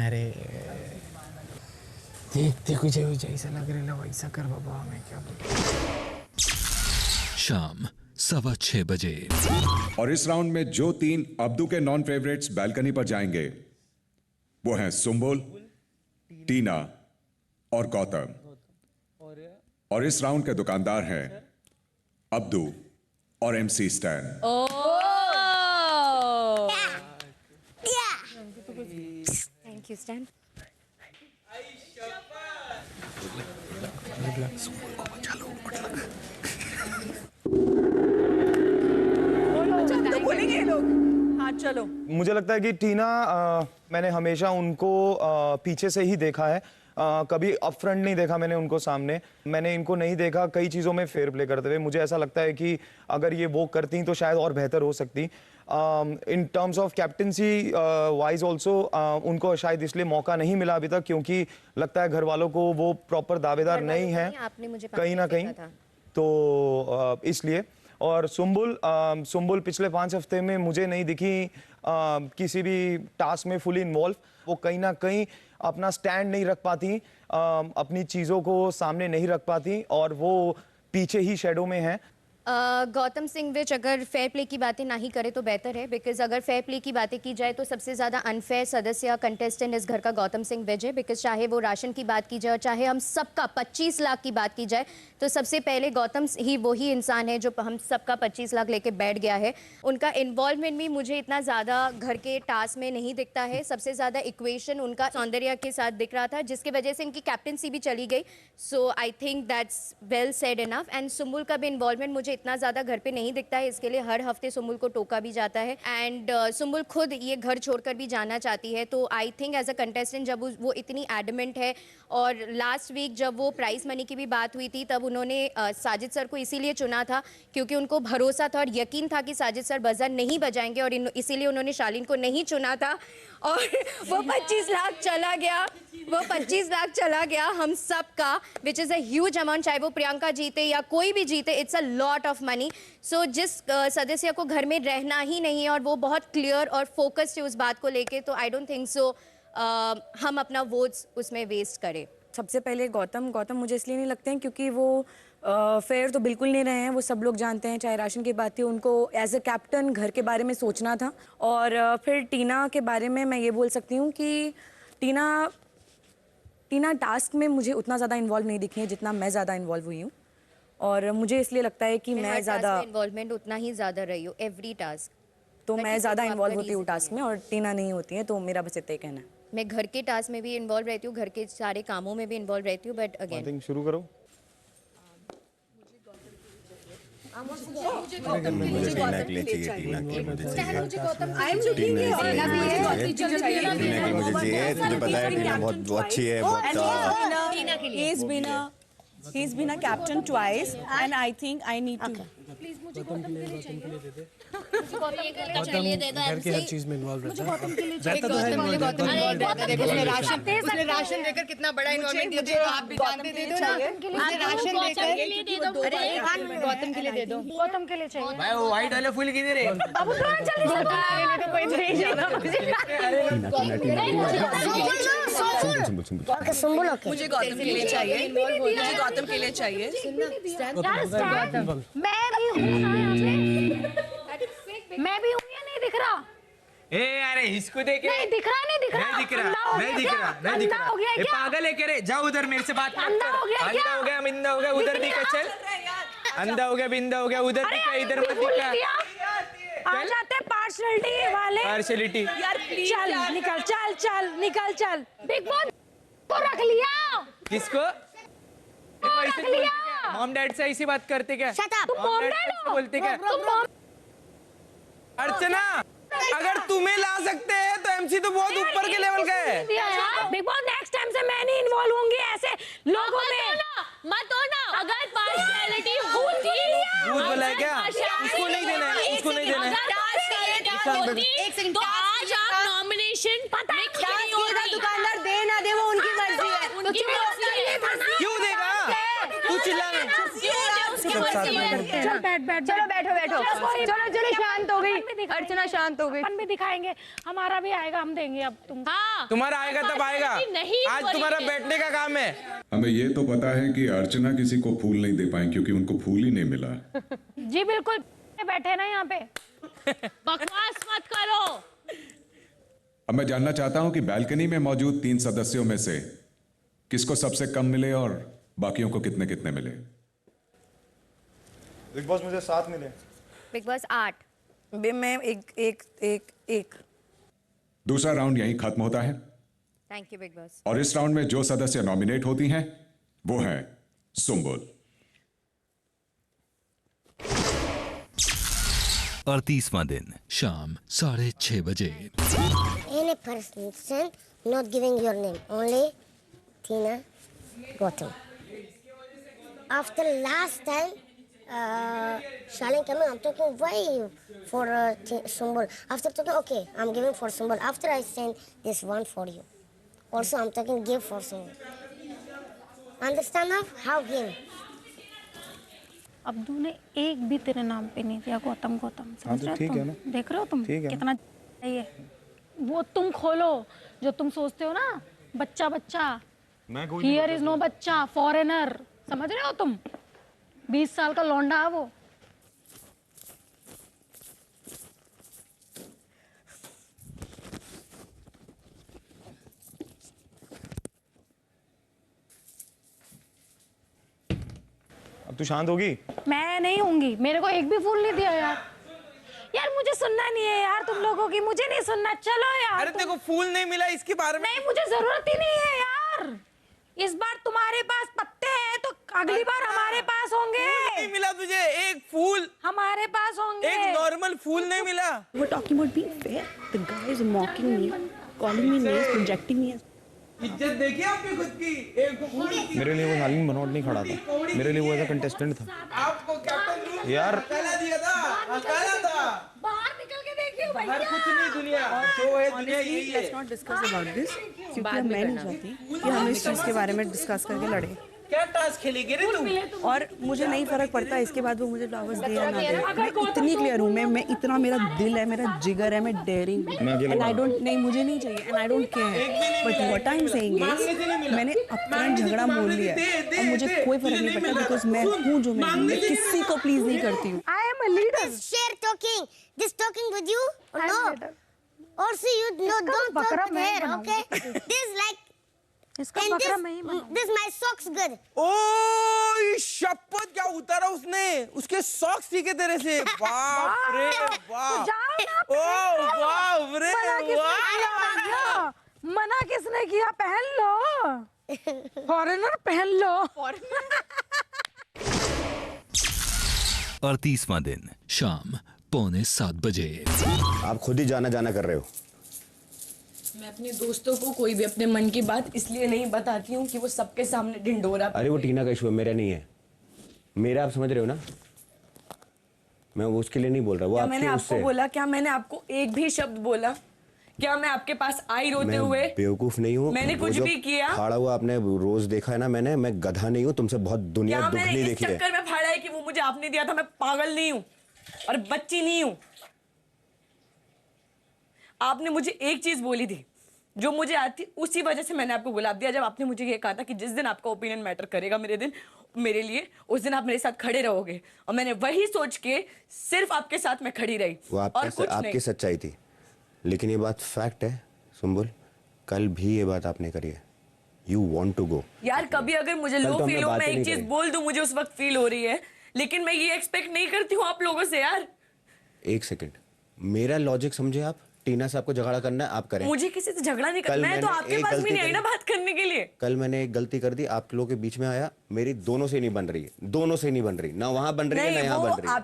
अरे देखते कुछ जैसा लग रहा है वैसा कर बाबा, मैं क्या बोलूं। शाम 6:15 बजे। और इस राउंड में जो 3 अब्दू के नॉन फेवरेट्स बैल्कनी पर जाएंगे वो हैं सुम्बुल, टीना और गौतम। और इस राउंड के दुकानदार हैं अब्दू और MC stand. Thank you stand. तो बोलेंगे ये लोग। हाँ चलो। मुझे लगता है कि टीना मैंने हमेशा उनको पीछे से ही देखा है, कभी अप फ्रंट नहीं देखा मैंने उनको सामने। मैंने इनको नहीं देखा कई चीज़ों में फेयर प्ले करते हुए। मुझे ऐसा लगता है कि अगर ये वो करती तो शायद और बेहतर हो सकती। In terms of captaincy wise also उनको शायद इसलिए मौका नहीं मिला अभी तक क्योंकि लगता है घर वालों को वो प्रॉपर दावेदार नहीं है कहीं ना कहीं, तो इसलिए। और सुम्बुल पिछले 5 हफ्ते में मुझे नहीं दिखी किसी भी टास्क में फुली इन्वॉल्व। वो कहीं ना कहीं अपना स्टैंड नहीं रख पाती, अपनी चीज़ों को सामने नहीं रख पाती और वो पीछे ही शेडो में है। गौतम सिंह विच अगर फेयर प्ले की बातें ना ही करे तो बेहतर है, बिकॉज अगर फेयर प्ले की बातें की जाए तो सबसे ज़्यादा अनफेयर सदस्य कंटेस्टेंट इस घर का गौतम सिंह विज है। बिकॉज चाहे वो राशन की बात की जाए और चाहे हम सबका 25 लाख की बात की जाए तो सबसे पहले गौतम ही वही इंसान है जो हम सबका 25 लाख लेके बैठ गया है। उनका इन्वॉल्वमेंट भी मुझे इतना ज़्यादा घर के टास्क में नहीं दिखता है। सबसे ज़्यादा इक्वेशन उनका सौंदर्य के साथ दिख रहा था, जिसकी वजह से इनकी कैप्टनसी भी चली गई। So I think that's well said enough. And Sumbul का भी इन्वॉल्वमेंट मुझे इतना ज़्यादा घर पे नहीं दिखता है, इसके लिए हर हफ्ते सुम्बुल को टोका भी जाता है। एंड सुम्बुल खुद ये घर छोड़कर भी जाना चाहती है। तो I think as a contestant जब वो इतनी एडमेंट है, और लास्ट वीक जब वो प्राइस मनी की भी बात हुई थी तब उन्होंने साजिद सर को इसीलिए चुना था क्योंकि उनको भरोसा था और यकीन था कि साजिद सर बजर नहीं बजाएंगे, और इसीलिए उन्होंने शालीन को नहीं चुना था। और वो 25 लाख चला गया, वो 25 लाख चला गया हम सब का, which is a huge amount. चाहे वो प्रियंका जीते या कोई भी जीते, it's a lot of money. So जिस सदस्य को घर में रहना ही नहीं है और वो बहुत क्लियर और फोकस्ड है उस बात को लेके, तो आई डोंट थिंक सो हम अपना वोट्स उसमें वेस्ट करें। सबसे पहले गौतम मुझे इसलिए नहीं लगते हैं क्योंकि वो फेयर तो बिल्कुल नहीं रहे हैं, वो सब लोग जानते हैं। चाहे राशन की बात थी, उनको एज अ कैप्टन घर के बारे में सोचना था। और फिर टीना के बारे में मैं ये बोल सकती हूँ कि टीना टास्क में मुझे उतना ज़्यादा इन्वॉल्व नहीं दिखी है जितना मैं ज़्यादा इन्वॉल्व हुई हूँ, और मुझे इसलिए लगता है कि मैं ज़्यादा इन्वॉल्वमेंट उतना ही ज़्यादा रही हूँ एवरी टास्क, तो मैं ज़्यादा इन्वॉल्व होती हूँ टास्क में और टीना नहीं होती है। तो मेरा बस इतना ही कहना है। मैं घर के टास्क में भी इन्वॉल्व रहती हूँ, घर के सारे कामों में भी इन्वॉल्व रहती हूँ, बट अगेन शुरू करो। टीना के लिए चाहिए, टीना के लिए मुझे चाहिए, तुझे पता है टीना बहुत अच्छी है, बहुत He's been a captain twice, and I think I need to. Please, मुझे गौतम के लिए दे दे। घर की हर चीज में इन्वॉल्व रहता है। रहता तो है गौतम। उसने राशन देकर कितना बड़ा इन्वॉल्वमेंट दिया, तो आप भी जानते थे ना। उसने राशन देकर गौतम के लिए दे दो। गौतम के लिए चाहिए। भाई वो वाइट वाले फूल किधर है? बाबू थोड़ा चल जाता तो कोई नहीं जाना मुझे। मुझे गौतम के लिए चाहिए, मुझे गौतम के लिए चाहिए। मैं भी हूँ या नहीं दिख रहा? ए अरे इसको देखे नहीं दिख रहा, नहीं दिख रहा, नहीं दिख रहा, नहीं दिख रहा, नहीं दिख रहा। ये पागल है क्या रे? जाओ उधर मेरे से बात मत कर। अंधा हो गया, बिंदा हो गया, उधर दिखा। चल अंधा हो गया, बिंदा हो गया, उधर दिखा, इधर मत दिखा। आ जाते पार्शलिटी वाले, पार्शलिटी यार चल निकल, चल चल निकल, चल। बिग बॉस को रख लिया। किसको? ऐसे बोलते क्या? मॉम डैड से ऐसी बात करते क्या? तुम मॉम डैड हो? बोलते क्या? अर्चना, अगर तुम्हें ला सकते हैं तो एमसी तो बहुत ऊपर के लेवल का है। बिग बॉस नेक्स्ट टाइम से मैं नहीं इन्वॉल्व होंगी ऐसे लोगों में। मत हो ना, अगर पार्शियलिटी होती झूठ बोला है क्या? उसको नहीं देना है, उसको नहीं देना है। एक सेकंड, तो आज आप नॉमिनेशन पता है दुकानदार दे ना दे वो उनकी मर्जी है। उनकी मर्जी है, क्यों देगा? तू चिल्ला नहीं। चल बैठ बैठ, चलो बैठो बैठो, चलो चलो शांत हो गई अर्चना, शांत हो गई। अपन भी दिखाएंगे, हमारा भी आएगा, हम देंगे अब तुम। हाँ तुम्हारा आएगा तब आएगा, आज तुम्हारा बैठने का काम है। हमें ये तो पता है कि अर्चना किसी को फूल नहीं दे पाई क्योंकि उनको फूल ही नहीं मिला। जी बिल्कुल, बैठे ना यहाँ पे, बकवास मत करो। अब मैं जानना चाहता हूं कि बालकनी में मौजूद 3 सदस्यों में से किसको सबसे कम मिले और बाकियों को कितने कितने मिले। बिग बॉस मुझे 7 मिले। Big boss 8। मैं एक। दूसरा राउंड यहीं खत्म होता है। Thank you big boss. और इस राउंड में जो सदस्य नॉमिनेट होती हैं वो हैं सुम्बुल। 38वां दिन शाम 6:30 बजे। Any person not giving your name, only Tina, Gautam. After last time, Shaleen came in, I'm talking why for Sumbul. After talking, okay, I'm giving for Sumbul. After I send this one for you. Also, I'm talking give for Sumbul. Understand now? How him? Abdu ने एक भी तेरे नाम पे नहीं दिया गौतम गौतम, समझ रहे हो तुम? देख रहे हो तुम कितना ये वो तुम खोलो जो तुम सोचते हो ना बच्चा बच्चा, हियर इज नो बच्चा, फॉरेनर, समझ रहे हो तुम? 20 साल का लौंडा है वो, तू शांत होगी? मैं नहीं होंगी, मेरे को एक भी फूल नहीं दिया यार। यार मुझे सुनना नहीं है यार तुम लोगों की, मुझे नहीं सुनना। चलो यार। अरे देखो फूल नहीं मिला इसके बारे में। नहीं, मुझे जरूरत ही नहीं है यार। इस बार तुम्हारे पास पत्ते हैं तो अगली बार हमारे पास होंगे। नहीं मिला तुझे एक फूल, हमारे पास होंगे। एक नॉर्मल फूल नहीं मिला। We're talking about being fair. The guy is mocking me, calling me names, projecting me as. इज्जत देखिए आपकी खुद की। एक फूल मेरे लिए वो शालीन बनोट नहीं खड़ा था, मेरे लिए वो एज अ कंटेस्टेंट था। आपको कैप्टन यार हकाला दिया था, हकाला था। बाहर निकल के देखिए भैया। बाहर कुछ नहीं दुनिया, जो है दुनिया Honestly, यही है। let's not discuss about this. क्योंकि मैं नहीं चाहती कि हम इस चीज़ के बारे में डिस्कस करके लड़ें। क्या टास्क खेलेगी रे तुम? और मुझे नहीं फर्क पड़ता इसके बाद वो मुझे फ्लावर्स दे या ना दे। मैं इतनी क्लियर हूँ, मैं इतना, मेरा दिल है, मेरा जिगर है, मैं डेयरिंग एंड आई डोंट, नहीं मुझे नहीं चाहिए and I don't care. But what I am saying is मैंने अपना झगड़ा मोल लिया है और मुझे कोई फर्क नहीं पड़ता बिकॉज मैं हूँ जो मैं हूँ, मैं किसी को प्लीज नहीं करती हूँ। I am a leader. Share talking. This talking with you? Or no? Or see you no, don't talk with her, okay? This like. इसका and बकरा मैं ही this my socks good. ओ ये शपथ क्या उतारा उसने, उसके सॉक्स सीखे तेरे से। बाप रे बाप। ओ बाप रे वाह। मना किसने किया? पहन लो फॉरेनर, पहन लो। 38वां दिन शाम 6:45 बजे। आप खुद ही जाना जाना कर रहे हो। मैं अपने दोस्तों को कोई भी अपने मन की बात इसलिए नहीं बताती हूँ कि वो सबके सामने ढिंडोरा। अरे वो टीना का इशू है, मेरा नहीं है। मेरा आप समझ रहे हो ना, मैं वो उसके लिए नहीं बोल रहा। वो मैंने आपको बोला, क्या मैंने आपको एक भी शब्द बोला? क्या मैं आपके पास आई रोते हुए? बेवकूफ नहीं हूँ, मैंने कुछ भी किया? फाड़ा हुआ आपने रोज देखा है ना मैंने, मैं गधा नहीं हूँ, तुमसे बहुत दुनिया दुखनी देखी है। चक्कर में फाड़ा है कि वो मुझे आपने दिया था। मैं पागल नहीं हूँ और बच्ची नहीं हूँ। आपने मुझे एक चीज बोली थी जो मुझे आती, उसी वजह से मैंने आपको गुलाब दिया। जब आपने मुझे ये कहा था कि जिस दिन आपका ओपिनियन मैटर करेगा मेरे लिए, उस दिन आप मेरे साथ खड़े रहोगे, और मैंने वही सोच के सिर्फ आपके साथ मैं खड़ी रही। वो आपकी सच्चाई थी, लेकिन ये बात फैक्ट है सुंबुल, कल भी ये बात आपने करी है। You want to go. यार कभी अगर मुझे लो फील हो, मैं एक चीज बोल दूं, मुझे उस वक्त फील हो रही है, लेकिन मैं ये एक्सपेक्ट नहीं करती हूँ आप लोगों से। यार एक सेकंड, मेरा लॉजिक समझे आप। टीना से आपको झगड़ा करना है, आप करें। मुझे किसी से झगड़ा नहीं करना है, तो आपके पास भी नहीं आई ना बात करने के लिए। कल मैंने एक गलती कर दी, आप लोगों के बीच में आया, मेरी दोनों से नहीं बन रही, दोनों से नहीं बन रही, ना वहां बन रही है ना यहाँ बन रही है।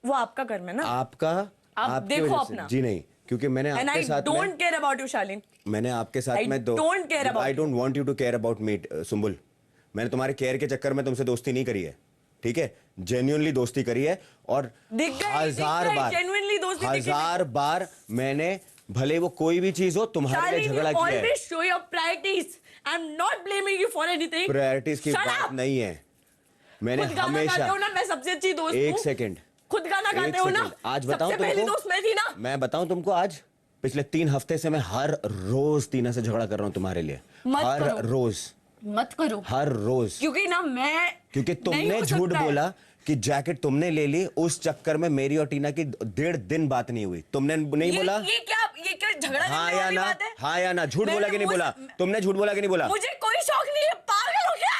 वो आपका कर्म है ना, आपका। आप देखो अपना। जी नहीं, क्योंकि मैंने आपके साथ में, don't care about you Shalin. मैंने आपके साथ में don't care about, I don't want you to care about me Sumbul. मैंने तुम्हारे केयर के चक्कर में तुमसे दोस्ती नहीं करी है, ठीक है? जेन्युइनली दोस्ती करी है, और हजार बार मैंने, भले वो कोई भी चीज हो, तुम्हारे लिए झगड़ा किया है। Always show your priorities. I'm not blaming you for anything. Priorities की बात नहीं है। मैंने हमेशा, मैं सबसे अच्छी दोस्त हूँ। एक सेकंड, खुद गाना गाते हो ना, आज बताऊं तुमको, पहली दोस्त मैं थी ना। मैं बताऊं तुमको, आज पिछले 3 हफ्ते से मैं हर रोज टीना से झगड़ा कर रहा हूं तुम्हारे लिए। हर रोज मत करो, हर रोज। क्योंकि तुमने झूठ बोला कि जैकेट तुमने ले ली, उस चक्कर में मेरी और टीना की 1.5 दिन बात नहीं हुई। तुमने नहीं बोला? ये क्या झगड़ा? हाँ या ना, हाँ या ना, झूठ बोला कि नहीं बोला? तुमने झूठ बोला कि नहीं बोला? मुझे कोई शौक नहीं है, पागल हो क्या?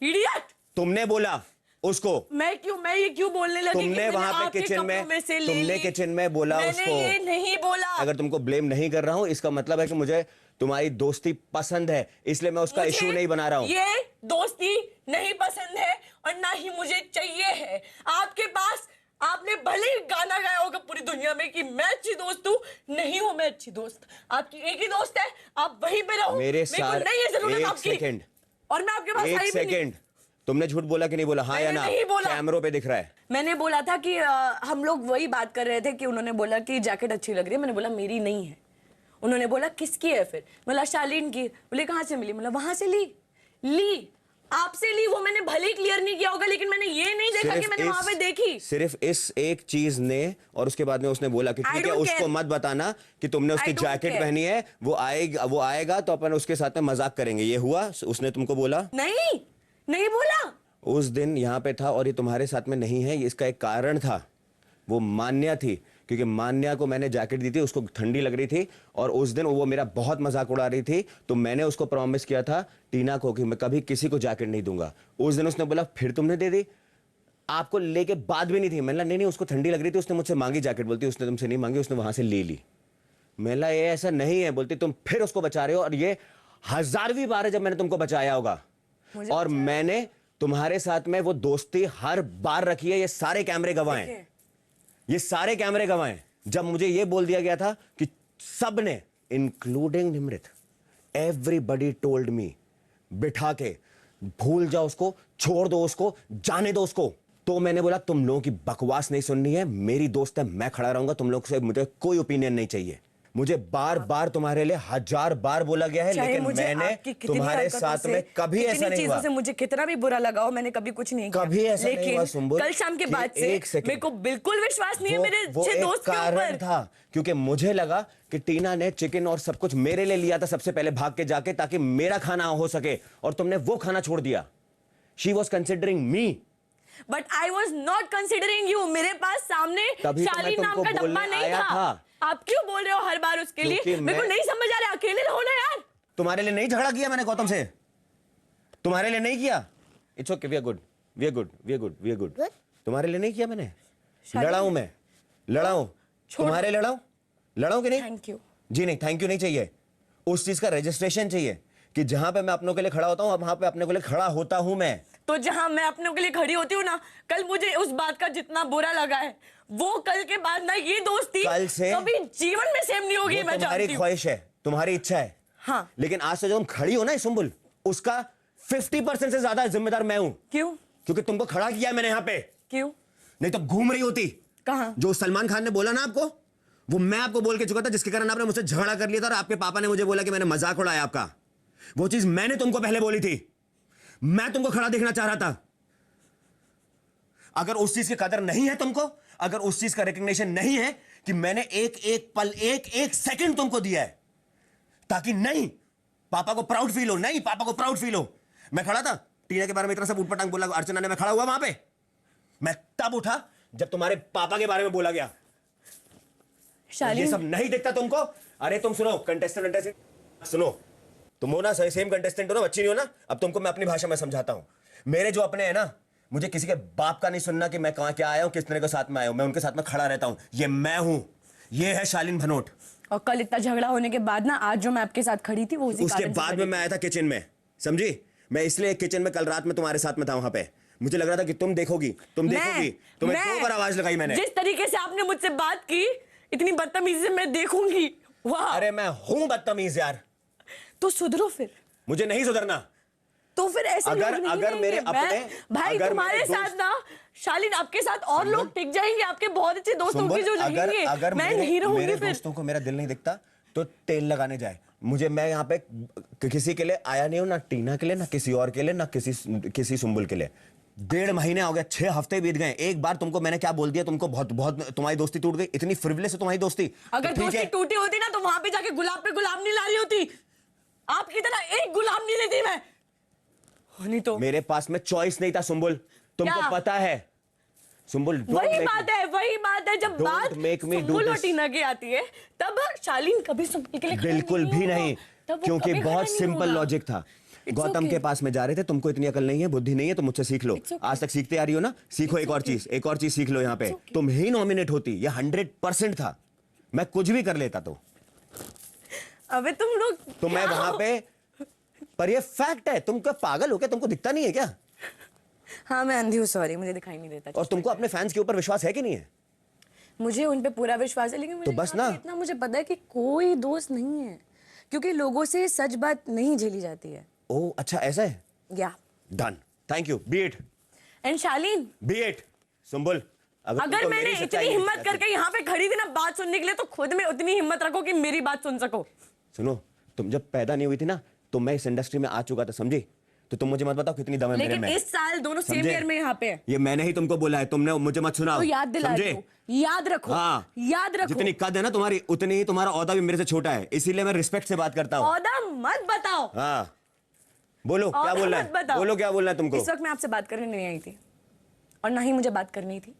इडियट। तुमने बोला उसको? मैं ये क्यों बोलने लगी? तुमने वहां पे किचन में, तुमने किचन में बोला उसको? ये नहीं बोला। अगर तुमको ब्लेम नहीं कर रहा हूं, इसका मतलब है कि मुझे तुम्हारी दोस्ती पसंद है, इसलिए मैं उसका इशू नहीं बना रहा हूं। ये दोस्ती नहीं पसंद है और ना ही मुझे चाहिए है। आपके पास, आपने भले ही गाना गाया होगा पूरी दुनिया में कि मैं अच्छी दोस्त हूँ, नहीं हूँ मैं अच्छी दोस्त। आपकी एक ही दोस्त है, आप वहीं पे रहो। मेरे साथ नहीं है जरूरत आपकी। सेकंड, और मैं आपके पास आई भी नहीं। तुमने झूठ बोला कि नहीं बोला? हाँ या ना? कैमरों पे दिख रहा है। मैंने बोला था कि हम लोग वही बात कर रहे थे कि उन्होंने बोला कि जैकेट अच्छी लग रही है। मैंने बोला मेरी नहीं है। उन्होंने बोला किसकी है? फिर बोला शालीन की। बोले कहाँ से मिली? मतलब वहां से ली आपसे ली। वो मैंने भले ही क्लियर नहीं किया होगा, लेकिन मैंने ये नहीं देखा कि मैंने वहां पे देखी। सिर्फ इस एक चीज ने, और उसके बाद में उसने बोला कि ठीक है, उसको मत बताना कि तुमने उसकी जैकेट पहनी है, वो आएगा तो अपन उसके साथ में मजाक करेंगे। ये हुआ? उसने तुमको बोला? नहीं बोला। उस दिन यहाँ पे था और ये तुम्हारे साथ में नहीं है, इसका एक कारण था। वो मान्या थी क्योंकि मान्या को मैंने जैकेट दी थी, उसको ठंडी लग रही थी और उस दिन वो मेरा बहुत मजाक उड़ा रही थी, तो मैंने उसको प्रॉमिस किया था टीना को कि मैं कभी किसी को जैकेट नहीं दूंगा। उस दिन उसने बोला फिर तुमने दे दी, आपको लेके बात भी नहीं थी। मैंने नहीं उसको ठंडी लग रही थी, उसने मुझसे मांगी जैकेट, बोलती उसने तुमसे नहीं मांगी, उसने वहां से ले ली। मैंने ये ऐसा नहीं है, बोलती तुम फिर उसको बचा रहे हो और ये 1000वीं बार है जब मैंने तुमको बचाया होगा। और मैंने तुम्हारे साथ में वो दोस्ती हर बार रखी है, ये सारे कैमरे गवाह हैं, ये सारे कैमरे गवाह हैं। जब मुझे ये बोल दिया गया था कि सब ने including Nimrit, everybody told me बिठा के भूल जाओ उसको, छोड़ दो उसको, जाने दो उसको, तो मैंने बोला तुम लोगों की बकवास नहीं सुननी है, मेरी दोस्त है, मैं खड़ा रहूंगा, तुम लोग से मुझे कोई ओपिनियन नहीं चाहिए। मुझे बार बार तुम्हारे लिए 1000 बार बोला गया है, लेकिन मैंने तुम्हारे साथ में कभी ऐसा नहीं हुआ। से मुझे कितना भी बुरा लगा हो, मैंने कभी कुछ नहीं किया, कभी ऐसा नहीं हुआ सुंबुल। कल शाम के बाद से मेरे को बिल्कुल विश्वास नहीं है मेरे अच्छे दोस्त के ऊपर। था क्योंकि मुझे लगा कि टीना ने चिकन और सब कुछ मेरे लिए लिया था सबसे पहले भाग के जाके, ताकि मेरा खाना हो सके, और तुमने वो खाना छोड़ दिया। She was considering me, but I was not considering you. मेरे पास सामने शालीन नाम का डब्बा नहीं था। आप क्यों बोल रहे हो हर बार उसके लिए? मेरे को नहीं समझ आ रहा, अकेले रहो ना यार। तुम्हारे लिए नहीं झगड़ा किया मैंने गौतम से, तुम्हारे लिए नहीं किया। It's okay, we are good, we are good, we are good, we are good. तुम्हारे लिए नहीं किया मैंने, लड़ा हूं मैं, लड़ा हूं तुम्हारे, लड़ाऊं, लड़ाऊं कि नहीं? थैंक यू जी नहीं, थैंक यू नहीं चाहिए। उस चीज का रजिस्ट्रेशन चाहिए कि जहां पे मैं अपनों के लिए खड़ा होता हूं, वहां पे अपने के लिए खड़ा होता हूं मैं। तो जहां मैं अपनों के लिए खड़ी होती हूँ ना, कल मुझे उस बात का जितना बुरा लगा है, वो कल के बाद ना ये दोस्ती कल से कभी जीवन में सेम नहीं होगी। मैं तुम्हारी ख्वाहिश है, तुम्हारी इच्छा है, हाँ, लेकिन आज से जो तुम खड़ी हो ना सुंबुल, उसका 50% से ज्यादा जिम्मेदार मैं हूं। क्यों? क्योंकि तुमको खड़ा किया है मैंने यहाँ पे। क्यों? नहीं तो घूम रही होती कहाँ? जो सलमान खान ने बोला ना आपको, वो मैं आपको बोल के चुका था, जिसके कारण आपने मुझसे झगड़ा कर लिया था और आपके पापा ने मुझे बोला कि मैंने मजाक उड़ाया आपका। वो चीज मैंने तुमको पहले बोली थी, मैं तुमको खड़ा देखना चाह रहा था। अगर उस चीज की कदर नहीं है तुमको, अगर उस चीज का रिकग्निशन नहीं है कि मैंने एक एक पल, एक एक सेकंड तुमको दिया है ताकि नहीं पापा को प्राउड फील हो, नहीं पापा को प्राउड फील हो। मैं खड़ा था, टीना के बारे में इतना सब उठपटांग बोला अर्चना ने, मैं खड़ा हुआ वहां पे। मैं तब उठा जब तुम्हारे पापा के बारे में बोला गया। ये सब नहीं दिखता तुमको? अरे तुम सुनो, कंटेस्टेंट सुनो, तुम हो ना सेम कंटेस्टेंट हो ना, अच्छी नहीं हो ना। अब तुमको मैं अपनी भाषा में समझाता हूं। मेरे जो अपने हैं ना, मुझे किसी के बाप का नहीं सुनना कि मैं कहां क्या आया हूं, किस तरह के साथ में आया हूं। मैं उनके साथ में खड़ा रहता हूं, ये मैं हूं, ये है शालीन भनोट। और कल इतना झगड़ा होने के बाद ना, आज जो मैं आपके साथ खड़ी थी वो उसके बाद में मैं आया था किचन में, समझी? मैं इसलिए किचन में कल रात में तुम्हारे साथ में था वहां पे। मुझे लग रहा था कि तुम देखोगी, तुम देखोगी, तुम्हें क्यों पर आवाज लगाई मैंने? जिस तरीके से आपने मुझसे बात की, इतनी बदतमीजी से मैं देखूंगी। वाह! अरे मैं हूं बदतमीज यार। तो सुधरो फिर। मुझे नहीं सुधरना। तो फिर ऐसे अगर मेरे अपने भाई तुम्हारे साथ ना शालीन, आपके साथ और लोग टिक जाएंगे, आपके बहुत अच्छे दोस्त होंगे जो रहेंगे। अगर मैं नहीं रहूंगी। मेरे फिर दोस्तों को मेरा दिल नहीं दिखता तो तेल लगाने जाए। मैं यहाँ पे किसी के लिए आया नहीं हूँ, ना टीना के लिए, ना किसी और के लिए, ना किसी सुंबुल के लिए। 1.5 महीने हो गया, 6 हफ्ते बीत गए। एक बार तुमको मैंने क्या बोल दिया? तुमको बहुत तुम्हारी दोस्ती टूट गई? इतनी फ्रिवलेस है तुम्हारी दोस्ती? अगर दोस्ती टूटी होती ना, तो वहां पे जाके गुलाब पे गुलाब नहीं ला रही होती। आपकी तरह एक गुलाब नहीं लेती मैं। नहीं तो मेरे पास में चॉइस नहीं था सुंबुल, तुमको पता है सुंबुल। वही बात है जब बात सुंबुल और टीना की आती है, तब शालीन कभी सुंबुल के लिए बिल्कुल भी नहीं, क्योंकि बहुत सिंपल लॉजिक था। गौतम के पास में जा रहे थे, तुमको इतनी अकल नहीं है, बुद्धि नहीं है, तो मुझसे सीख लो। आज तक सीखते आ रही हो ना, सीखो एक और चीज सीख लो। यहाँ पे तुम ही नॉमिनेट होती, ये 100% था। मैं कुछ भी कर लेता तो। अबे तुम लोग तो मैं वहां पे, पर ये फैक्ट है। तुम क्या पागल हो क्या? तुमको दिखता नहीं है क्या? हाँ मैं अंधी हूँ, सॉरी, मुझे दिखाई नहीं देता। और तुमको अपने फैंस के ऊपर विश्वास है कि नहीं है? मुझे उन पे पूरा विश्वास है, लेकिन तो बस ना, इतना मुझे पता है कि कोई दोस्त नहीं है, क्योंकि लोगों से सच बात नहीं झेली जाती है। ओह अच्छा, ऐसा है? या done, thank you, be it. And Shalin, be it. Sumbul, अगर मैंने इतनी हिम्मत करके यहाँ पे खड़ी थी ना बात सुनने के लिए, तो खुद में उतनी हिम्मत रखो कि मेरी बात सुन सको। सुनो, तुम जब पैदा नहीं हुई थी ना, तो मैं इस इंडस्ट्री में आ चुका था, समझी? तो तुम मुझे मत बताओ कितनी दम है मेरे में। लेकिन इस साल दोनों सेम ईयर में यहाँ पे हैं। ये मैंने ही तुमको बोला है, तुमने मुझे मत सुनाओ। तो याद दिला दो, याद रखो। हाँ, याद रखो। जितनी कद है ना तुम्हारी, उतनी ही तुम्हारा औदा भी मेरे से छोटा है, इसीलिए मैं रिस्पेक्ट से बात करता हूँ। औदा मत बताओ। हाँ बोलो, क्या बोलना है? बोलो, क्या बोलना है तुमको? इस वक्त मैं आपसे बात करने नहीं आई थी, और ना ही मुझे बात करनी थी,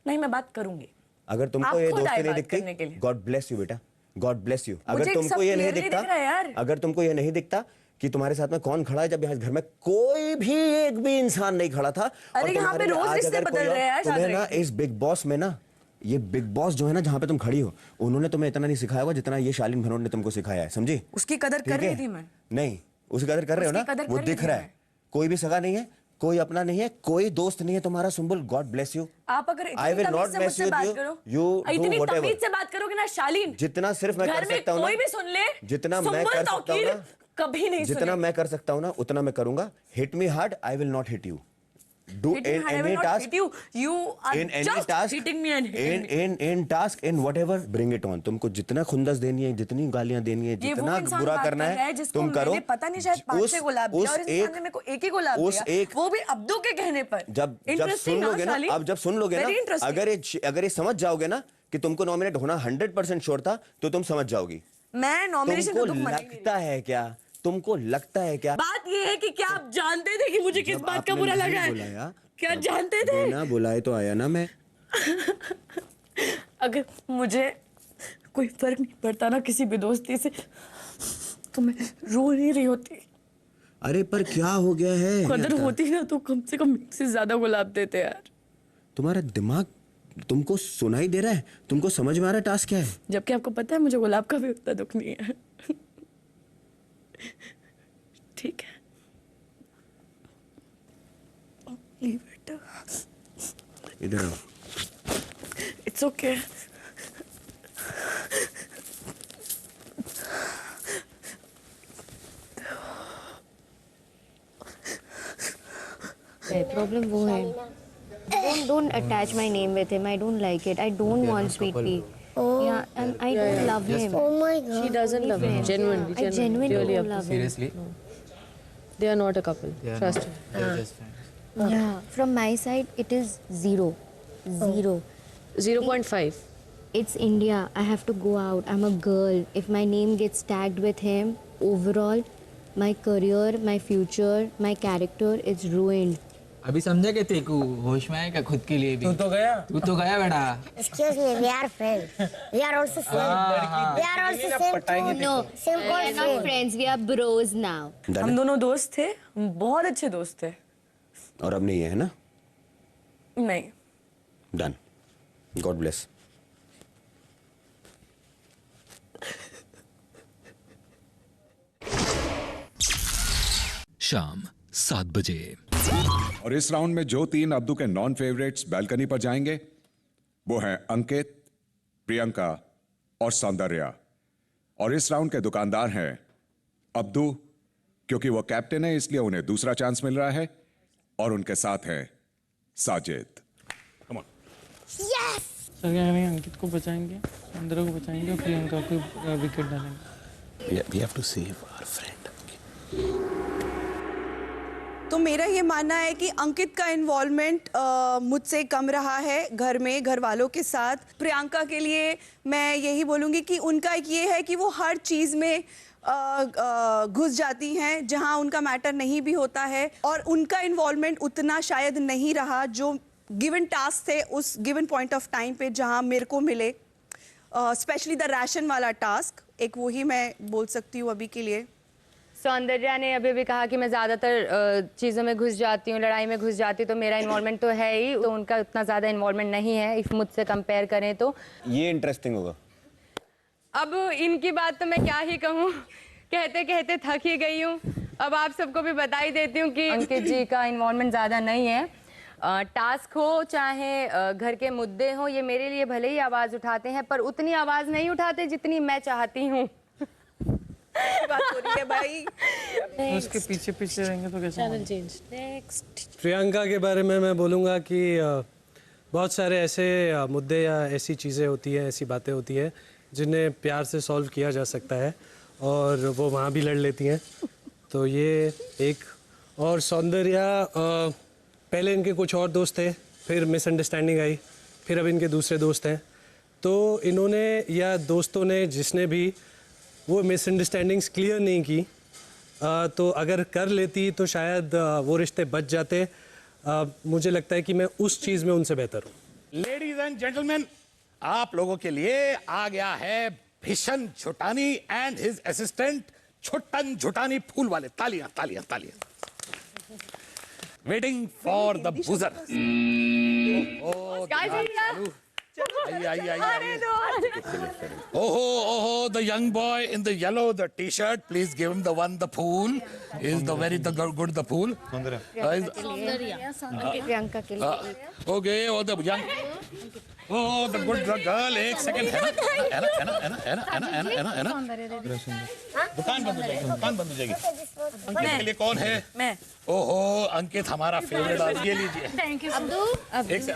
ना ही मैं बात करूंगी। अगर तुमको ये दोस्ती नहीं दिखती, गॉड ब्लेस यू बेटा, गॉड ब्लेस यू। अगर तुमको ये नहीं दिखता, अगर तुमको ये नहीं दिखता कि तुम्हारे साथ में कौन खड़ा है, जब यहाँ घर में कोई भी एक भी इंसान नहीं खड़ा था, अरे यहाँ पे रोज रिश्ते बदल रहे हैं तुम्हें ना इस बिग बॉस में ना, ये बिग बॉस जो है ना जहाँ पे तुम खड़ी हो, उन्होंने तुम्हें इतना नहीं सिखाया हुआ जितना ये शालीन भनोट ने तुमको सिखाया है, समझी? उसकी कदर कर रही थी मैं। नहीं, उसकी कदर कर रहे हो ना, वो दिख रहा है। कोई भी सगा नहीं है, कोई अपना नहीं है, कोई दोस्त नहीं है तुम्हारा सुंबुल, गॉड ब्लेस यू। आप अगर इतनी तमीज से मुझसे बात करो, इतनी तमीज से बात करोगे ना शालीन, जितना सिर्फ मैं कर सकता हूँ ना, कोई भी सुन ले, जितना मैं कर सकता हूँ ना, कभी नहीं, जितना मैं कर सकता हूँ ना उतना मैं करूंगा। Hit me hard, I will not hit you. Do in any task, you are just hitting me and hitting me. In task, in whatever, bring it on. तुमको जितना खुंदस देनी है, जितनी गालियां देनी है, जितना बुरा करना है, तुम करो। पता नहीं शायद 5 गुलाब दिया और इस इंसान ने मेरे को एक ही गुलाब दिया, वो भी अब्दू के कहने पर। जब सुन लोगे ना, अब जब सुन लोगे ना, अगर ये समझ जाओगे ना कि तुमको नॉमिनेट होना 100% श्योर था, तो तुम समझ जाओगी। मैं नॉमिनेशन तुमको लगता है क्या? तुमको लगता है क्या? बात ये है कि क्या आप जानते थे कि मुझे किस बात का बुरा लगा है? क्या जानते थे? ना बुलाए तो आया ना मैं। अगर मुझे कोई फर्क नहीं पड़ता ना किसी भी दोस्ती से, तो मैं रो नहीं रही होती। अरे पर क्या हो गया है? कदर होती ना तो कम से कम से ज्यादा गुलाब देते यार। तुम्हारा दिमाग तुमको सुनाई दे रहा है? तुमको समझ में आ रहा है टास्क क्या है? जबकि आपको पता है मुझे गुलाब का भी उतना दुख नहीं है। ठीक है, बेटा इधर आओ। It's okay. प्रॉब्लम वो है, don't attach my name with him. I don't like it. I don't want sweet pea. Yeah, and I don't love him. Oh my God. She doesn't love him. Genuinely, I genuinely don't love him. Seriously? They are not a couple. Trust me. They're just friends. Yeah, from my side, it is 0. 0. 0.5. It's India. I have to go out. I'm a girl. If my name gets tagged with him, overall, my career, my future, my character is ruined. अभी समझा क्या तेकू? होश में आएगा खुद के लिए भी? तू तो गया बेटा। Excuse me, we are friends. We are also friends. We are also same. No, we are not friends. We are bros now. हम दोनों दोस्त थे, बहुत अच्छे दोस्त थे। और अब नहीं है ना? नहीं। Done. God bless. शाम 7 बजे। और इस राउंड में जो 3 अब्दू के नॉन फेवरेट्स बैल्कनी पर जाएंगे वो हैं अंकित, प्रियंका और सौंदर्या। और इस राउंड के दुकानदार हैं अब्दू, क्योंकि वो कैप्टन है इसलिए उन्हें दूसरा चांस मिल रहा है, और उनके साथ हैं साजिद। सर क्या करेंगे? अंकित को बचाएंगे, सौंदर्या को बचाएंगे और प्रियंका को विकेट डालेंगे। We have to save our friend. तो मेरा ये मानना है कि अंकित का इन्वॉल्वमेंट मुझसे कम रहा है घर में, घर वालों के साथ। प्रियंका के लिए मैं यही बोलूँगी कि उनका ये है कि वो हर चीज़ में घुस जाती हैं जहां उनका मैटर नहीं भी होता है, और उनका इन्वॉल्वमेंट उतना शायद नहीं रहा जो गिवन टास्क थे उस गिवन पॉइंट ऑफ टाइम पे जहां मेरे को मिले, स्पेशली द राशन वाला टास्क। एक वही मैं बोल सकती हूँ अभी के लिए। सौंदर्या ने अभी भी कहा कि मैं ज़्यादातर चीज़ों में घुस जाती हूँ, लड़ाई में घुस जाती हूँ, तो मेरा इन्वॉल्वमेंट तो है ही, तो उनका उतना ज़्यादा इन्वॉल्वमेंट नहीं है इफ मुझसे कंपेयर करें तो। ये इंटरेस्टिंग होगा। अब इनकी बात तो मैं क्या ही कहूँ, कहते कहते थक ही गई हूँ। अब आप सबको भी बता ही देती हूँ कि अंकित जी का इन्वॉल्वमेंट ज़्यादा नहीं है। टास्क हो चाहे घर के मुद्दे हो, ये मेरे लिए भले ही आवाज़ उठाते हैं पर उतनी आवाज़ नहीं उठाते जितनी मैं चाहती हूँ। बात हो रही है भाई। उसके पीछे पीछे रहेंगे तो कैसे? Channel change. नेक्स्ट। प्रियंका के बारे में मैं बोलूँगा कि बहुत सारे ऐसे मुद्दे या ऐसी चीज़ें होती हैं, ऐसी बातें होती हैं जिन्हें प्यार से सॉल्व किया जा सकता है, और वो वहाँ भी लड़ लेती हैं। तो ये एक। और सौंदर्या, पहले इनके कुछ और दोस्त थे, फिर मिसअंडरस्टैंडिंग आई, फिर अब इनके दूसरे दोस्त हैं, तो इन्होंने या दोस्तों ने जिसने भी वो मिसअंडरस्टैंडिंग्स क्लियर नहीं की, तो अगर कर लेती तो शायद वो रिश्ते बच जाते। मुझे लगता है कि मैं उस चीज़ में उनसे बेहतर हूँ। लेडीज एंड जेंटलमैन, आप लोगों के लिए आ गया है भीषण झुटानी एंड हिज असिस्टेंट छुट्टन झुटानी फूल वाले। तालियां तालियां तालियां। Waiting for the buzzer. Oh, the young boy in the yellow, the t-shirt. Please give him the one, the pool. Is the very good the pool? Priyanka के लिए। Okay, oh the young. Oh, the good girl. एक second है ना। दुकान बंद हो जाएगी। अंकित के लिए कौन है? मैं। ओहो, अंकित हमारा फेवरेट। ये लीजिए। Thank you. एक से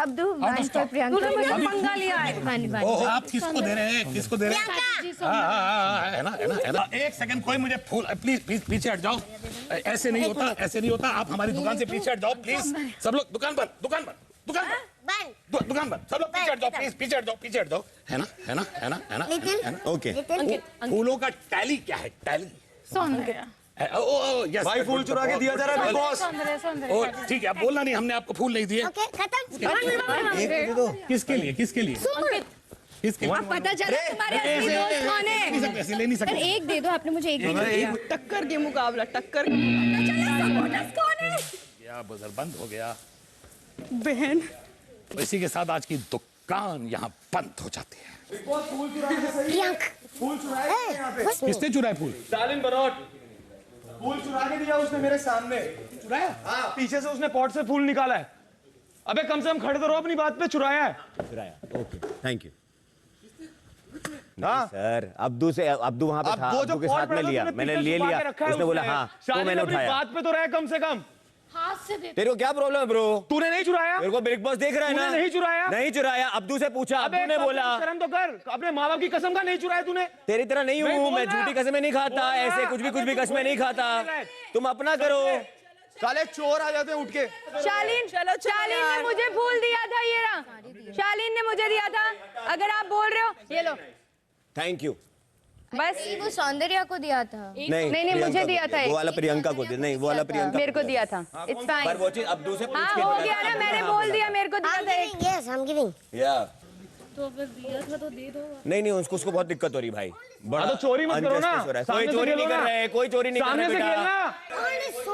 अब्दू वन फॉर प्रियंका। पंगा लिया है। ओह, आप किसको दे रहे हैं? किसको दे रहे हैं? है ना। एक सेकंड, कोई मुझे फूल प्लीज पीछे हट जाओ। ऐसे नहीं होता। आप हमारी दुकान से पीछे हट जाओ प्लीज। सब लोग दुकान बंद। सब लोग पीछे हट जाओ प्लीज। पीछे हट जाओ। है ना। ओके। फूलों का टैली क्या है? टैली सौंदर्य। यस भाई फूल चुरा के दिया जा रहा है बिग बॉस। सौंदर्य। ठीक है, आप बोलना नहीं, हमने आपको फूल नहीं दिए। किसके लिए? किसके? अब पता चला तुम्हारे असली दोस्त कौन है? ऐसे ले नहीं सकते। एक दे दो, आपने मुझे एक दे दिया। टक्कर के मुकाबला, टक्कर। कौन है? क्या बजर बंद हो गया बहन। इसी के साथ आज की दुकान यहाँ बंद हो जाती है। फूल चुराए। किसने चुराए फूल? स्टालिन बनोट। फूल चुरा के दिया उसने मेरे सामने। चुराया? हाँ, पीछे से उसने पॉट से फूल निकाला है। अबे कम से कम खड़े तो रहो अपनी बात पे। चुराया है। Okay, thank you. Sir, Abdu वहाँ पे था। अब्दू के साथ में लिया, मैंने ले लिया। उसने बोला हाँ, तो मैंने उठाया। बात पे तो रहे कम से कम। हाथ से दे। तेरे को क्या प्रॉब्लम है ब्रो? तूने नहीं चुराया? मेरे को बिग बॉस देख रहा है ना। नहीं चुराया? नहीं चुराया। अब्दू से पूछा, अब्दू ने बोला। शर्म तो कर, अपने माँ बाप की कसम का नहीं चुराया तूने। तेरी तरह नहीं हूँ मैं, झूठी कसमें नहीं खाता, ऐसे कुछ भी कसमें नहीं खाता। तुम अपना करो। साले चोर आ जाते हैं उठ के। शालीन ने मुझे फूल दिया था। ये रहा, शालीन ने मुझे दिया था। अगर आप बोल रहे हो, ये लो। Thank you. बस वो सौंदर्या को दिया था। नहीं मुझे दिया था। वो वाला प्रियंका को दिया। नहीं, वो वाला प्रियंका मेरे को दिया था। It's fine. पर वो चीज अब्दू से पूछ के हो गया ना, मैंने बोल दिया। मेरे को दिया था। Yes, I am giving. या तो अगर दिया था तो दे दो। नहीं, उसको बहुत दिक्कत हो रही भाई। बड़ा तो चोरी मत करो ना। कोई चोरी नहीं कर रहे, कोई चोरी नहीं कर रहे बेटा।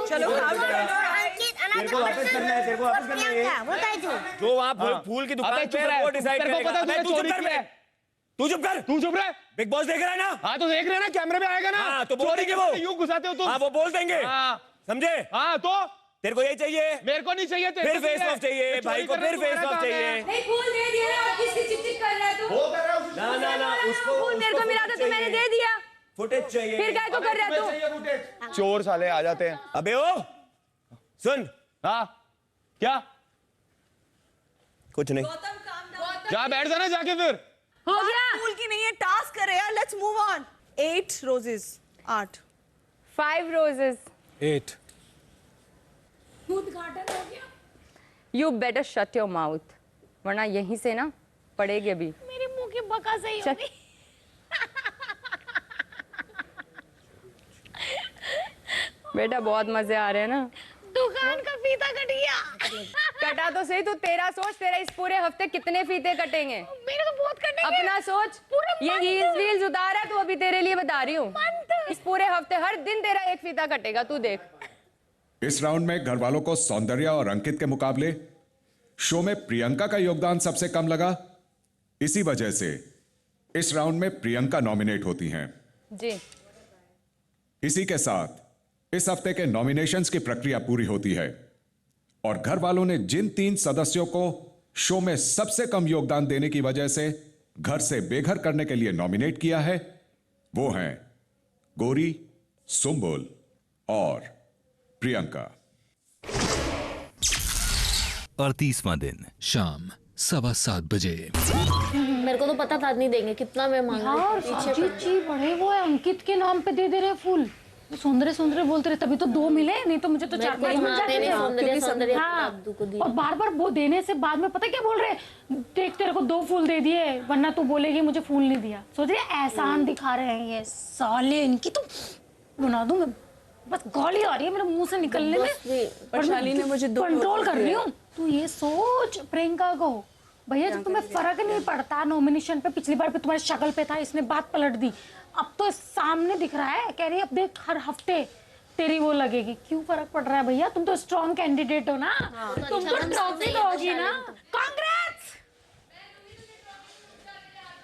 चलो तेरे को वापस करना है। जो वहाँ फूल की दुकान पे वो डिसाइड करेगा। तू चुप कर। बिग बॉस देख रहा है ना? हाँ, तो देख रहे हैं ना, कैमरे में आएगा ना। हाँ, तो बोल देंगे वो। यूं घुसाते हो तुम। हाँ, वो बोल देंगे। समझे? हाँ, तो तेरे को यही चाहिए? मेरे को नहीं चाहिए। फिर फेस ऑफ चाहिए भाई को, फिर फेस ऑफ चाहिए। नहीं, फूल दे दिया ना। किसकी चिक कर रहा है तू? ना, उसको फूल मेरे को मिला था तो मैंने दे दिया। फुटेज चाहिए। फिर क्या को कर रहा है तू? चोर साले आ जाते हैं। अबे ओ सुन। हाँ, क्या? कुछ नहीं। जा बैठ जाना जाके फिर। हो गया। फूल की नहीं है, टास्क करे यार। Let's move on. 8 roses. 8। 5 roses. 8। उद्घाटन हो गया। You better shut your mouth, वरना यहीं से ना पड़ेगी अभी। मेरे मुंह की बका सही होगी। बेटा बहुत मजे आ रहे हैं ना। दुकान का फीता कट गया। कटा तो सही, तू तेरा सोच। तेरा इस पूरे हफ्ते कितने फीते कटेंगे? मेरे तो बहुत कटेंगे। अपना सोच। ये हील्स उतारा तो अभी तेरे लिए बता रही हूँ। इस पूरे हफ्ते हर दिन तेरा एक फीता कटेगा, तू देख। इस राउंड में घर वालों को सौंदर्या और अंकित के मुकाबले शो में प्रियंका का योगदान सबसे कम लगा। इसी वजह से इस राउंड में प्रियंका नॉमिनेट होती हैं। जी। इसी के साथ इस हफ्ते के नॉमिनेशंस की प्रक्रिया पूरी होती है और घर वालों ने जिन 3 सदस्यों को शो में सबसे कम योगदान देने की वजह से घर से बेघर करने के लिए नॉमिनेट किया है, वो हैं गौरी, सुंबुल और प्रियंका। 38वां दिन शाम 7:15 बजे। मेरे को तो पता था नहीं देंगे, कितना मैं मांगा। यार पीछे बड़े वो है, अंकित के नाम पे दे रहे फूल। सौंदर्य बोलते रहे, तभी तो 2 मिले, नहीं तो मुझे तो 4-5 मिल जाते थे। हाँ, और बार वो देने से बाद में पता क्या बोल रहे, देख तेरे को 2 फूल दे दिए, वरना तू बोलेगी मुझे फूल नहीं दिया। सोच रहे एहसान दिखा रहे हैं ये साले, इनकी तो बना दूं मैं बस गाली आ रही है मेरे मुंह से निकलने में। पर शालीन ने मुझे कंट्रोल कर रही हूँ। तू ये सोच प्रियंका को, भैया जब तुम्हें फर्क नहीं पड़ता नॉमिनेशन पे, पिछली बार पे तुम्हारी शक्ल पे था, इसने बात पलट दी, अब तो सामने दिख रहा है, कह रही है अब देख हर हफ्ते तेरी वो लगेगी। क्यों फर्क पड़ रहा है भैया? तुम तो स्ट्रॉन्ग कैंडिडेट हो ना, तुम तो ट्रॉफी दोगी ना। कांग्रेस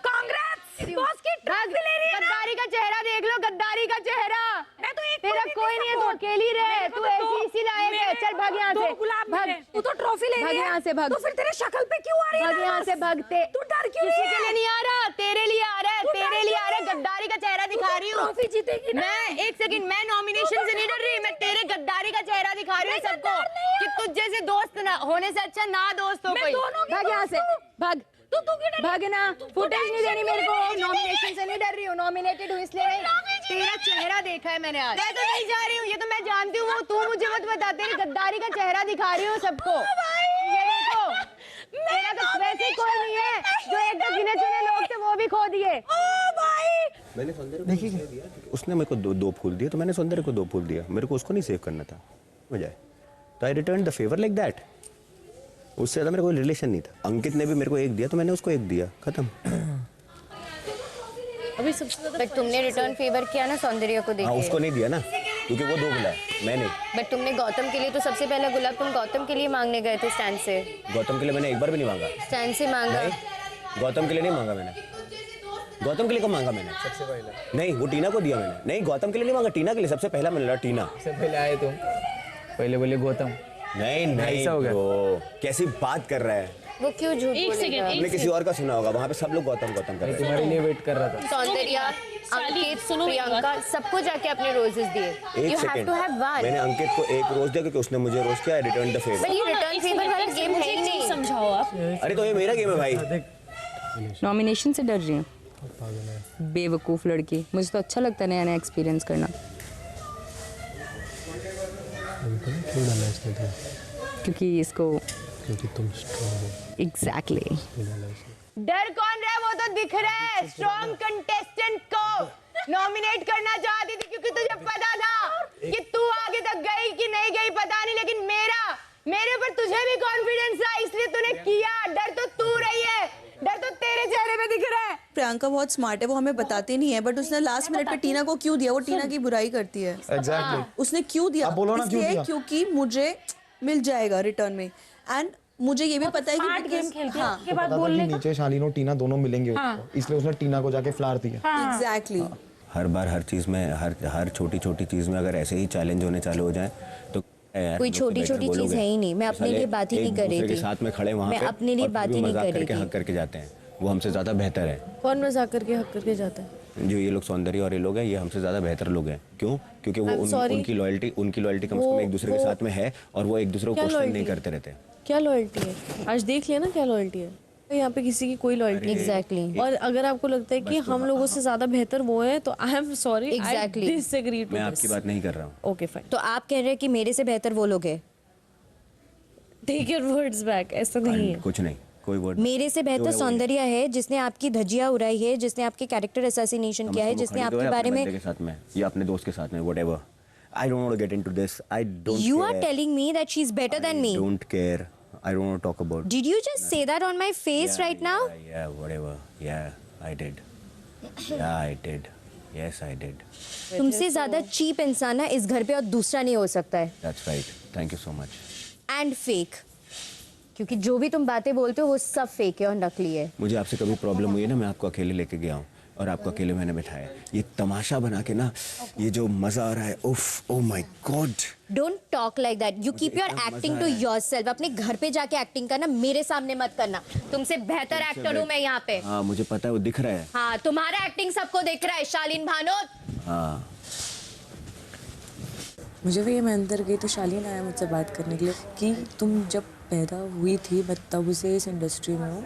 कांग्रेस बॉस की ट्रॉफी ले रही है। गद्दारी का चेहरा देख लो, गद्दारी का चेहरा। मैं तो एक तेरा कोई नहीं है, तू अकेली रहे, तू ऐसी इसी लायक है। चल भाग यहाँ से, भाग। तू तो ट्रॉफी ले रही है, यहाँ से भाग। तो फिर तेरे शक्ल पे क्यों आ रही है? भाग यहाँ से, भागते। तू डर क्यों किसी के लिए नहीं आ रहा, तेरे लिए आ रहा है, तेरे लिए आ रहा है। गद्दारी का चेहरा दिखा रही हूँ। ट्रॉफी जीतेगी ना। मैं एक सेकंड, मैं नॉमिनेशन से नहीं डर रही, मैं तेरे गद्दारी का चेहरा दिखा रही हूँ सबको कि तुझ जैसे दोस्त ना होने से अच्छा ना दोस्त हो कोई। भाग यहाँ से, भाग। भाग ना, फुटेज नहीं देनी मेरे को। नॉमिनेशन से नहीं डर रही हूँ, नॉमिनेटेड हूँ इसलिए नहीं। तेरा चेहरा देखा है मैंने आज। मैं तो नहीं जा रही हूँ, ये तो मैं जानती हूँ। तू मुझे मत बता, तेरी गद्दारी का चेहरा दिखा रही हूँ सबको। ये देखो, तेरा तो वैसे कोई नहीं है, जो एक दो गिने चुने लोग थे वो भी खो दिए। मैंने सौंदर्य को दिया, उसने मेरे को दो फूल दिए, तो मैंने सौंदर्य को 2 फूल दिया। मेरे को उसको नहीं सेव करना था बजाय, तो I return the favour like that. उससे ज़्यादा मेरे कोई रिलेशन नहीं था। अंकित ने भी मेरे को 1 दिया, तो मैंने उसको 1 दिया, खत्म। अभी सबसे ज्यादा तुमने रिटर्न फेवर किया ना सौंदर्य को देके। हाँ, उसको नहीं दिया ना, क्योंकि वो 2 बुलाए, मैं नहीं। बट तुमने गौतम के लिए तो सबसे पहला गुलाब तुम गौतम के लिए मांगने गए थे स्टैंड से। गौतम के लिए मैंने एक बार भी नहीं मांगा। स्टैंड से मांगा? नहीं, गौतम के लिए नहीं मांगा मैंने। गौतम के लिए कब मांगा मैंने? सबसे पहला नहीं, वो टीना को दिया मैंने। नहीं, गौतम के लिए नहीं मांगा, टीना के लिए सबसे पहला मिला। टीना सबसे पहले आए तुम, पहले बोले गौतम। नहीं नहीं ब्रो, कैसी बात कर रहा है वो? क्यों झूठ बोलेगा? आपने किसी और का सुना होगा, वहाँ पे सब लोग गौतम गौतम कर रहे थे। तुम्हारे लिए वेट कर रहा था। सौंदर्य, अंकित, प्रियंका सबको जाके अपने रोजेस दिए। एक सेकंड, मैंने अंकित को 1 रोज दिया क्योंकि उसने मुझे रोज किया। Return the favour. ये रिटर्न फेवर वाला गेम है ही नहीं। समझाओ आप। अरे तो ये मेरा गेम है भाई। नॉमिनेशन से डर रही हूँ, बेवकूफ लड़की। मुझे तो अच्छा लगता है नया नया एक्सपीरियंस करना। क्योंकि इसको, क्योंकि तुम स्ट्रॉन्ग हो। एग्जैक्टली। डर कौन रहा है वो तो दिख रहा है। स्ट्रॉन्ग कंटेस्टेंट को नॉमिनेट करना चाहती थी क्योंकि तुझे पता था कि तू आगे तक गई कि नहीं गई पता नहीं, लेकिन मेरे पर तुझे भी कॉन्फिडेंस था, इसलिए तूने किया। डर तो तू रही है, डर तो तेरे चेहरे पे दिख रहा है। प्रियंका बहुत स्मार्ट है, वो हमें बताती नहीं है, बट उसने लास्ट मिनट पे टीना को क्यों दिया? वो टीना की बुराई करती है। Exactly. उसने क्यों दिया? आप बोलो ना क्यों इसलिए दिया? क्योंकि मुझे मिल जाएगा रिटर्न में, एंड मुझे ये भी पता है कि गेम खेलती है, उसके बाद पता था बोलने कि का। नीचे शालीन और टीना दोनों मिलेंगे हाँ। उसको, इसलिए उसने टीना को जाके फ्लार दिया। एग्जैक्टली। हर बार हर चीज़ में, हर छोटी छोटी चीज़ में अगर ऐसे ही चैलेंज होने चालू हो जाए तो कोई छोटी छोटी चीज है ही नहीं। मैं अपने लिए बात ही नहीं कर रही थी। साथ में खड़े वहाँ मैं अपने लिए बात ही नहीं कर रही थी। हक करके जाते हैं, वो हमसे ज़्यादा बेहतर है। कौन मजाक करके हक करके जाता है? जो ये लोग सौंदर्य और ये लोग हैं, ये हमसे ज़्यादा बेहतर लोग हैं। क्यों? क्योंकि वो उनकी लॉयल्टी कम से कम एक दूसरे के साथ में है, और वो एक दूसरे को क्वेश्चन नहीं करते रहते। क्या लॉयल्टी है? आज देख लिया ना क्या लॉयल्टी है। यहाँ पे किसी की कोई लॉयल्टी नहीं। एग्जैक्टली। और अगर आपको लगता है कि हम लोगों से ज्यादा बेहतर वो है तो I am sorry, Exactly. I disagree to मैं आपकी बात नहीं कर रहा हूँ। Okay fine. तो आप कह रहे हैं कि मेरे से बेहतर वो लोग हैं? Take your words back. ऐसा नहीं है, कुछ नहीं, कोई वर्ड। मेरे से बेहतर सौंदर्य है, जिसने आपकी धज्जियां उड़ाई है, जिसने आपके कैरेक्टर असैसिनेशन किया है, जिसने आपके बारे में के साथ में या अपने दोस्त के साथ में whatever. I don't want to get into this. I don't You are telling me that she's better than me. Don't care. I don't want to talk about. Did you just say that on my face right now? Yeah, whatever. Yeah, I did. Yeah, I did. Yes, I did. तुमसे ज्यादा cheap इंसान ना इस घर पे और दूसरा नहीं हो सकता है। That's right. Thank you so much. And fake. क्योंकि जो भी तुम बातें बोलते हो वो सब फेक है और नकली है। मुझे आपसे कभी प्रॉब्लम हुई है ना, मैं आपको अकेले लेके गया हूँ और आपको अकेले मैंने बिठाया। ये तमाशा बना के ना, ये जो मजा आ रहा है, उफ, oh my God. Don't talk like that. You keep your acting to yourself. अपने घर पे जाके एक्टिंग करना, मेरे सामने मत करना। तुमसे बेहतर एक्टर हूँ मैं यहाँ पे। हाँ, मुझे पता है, वो दिख रहा है। हाँ, तुम्हारा एक्टिंग सबको दिख रहा है, शालीन भानोत। हाँ। मुझे भी ये मैं अंदर गई तो शालीन आया मुझसे बात करने के लिए कि तुम जब पैदा हुई थी मैं तब से इस इंडस्ट्री में हूँ,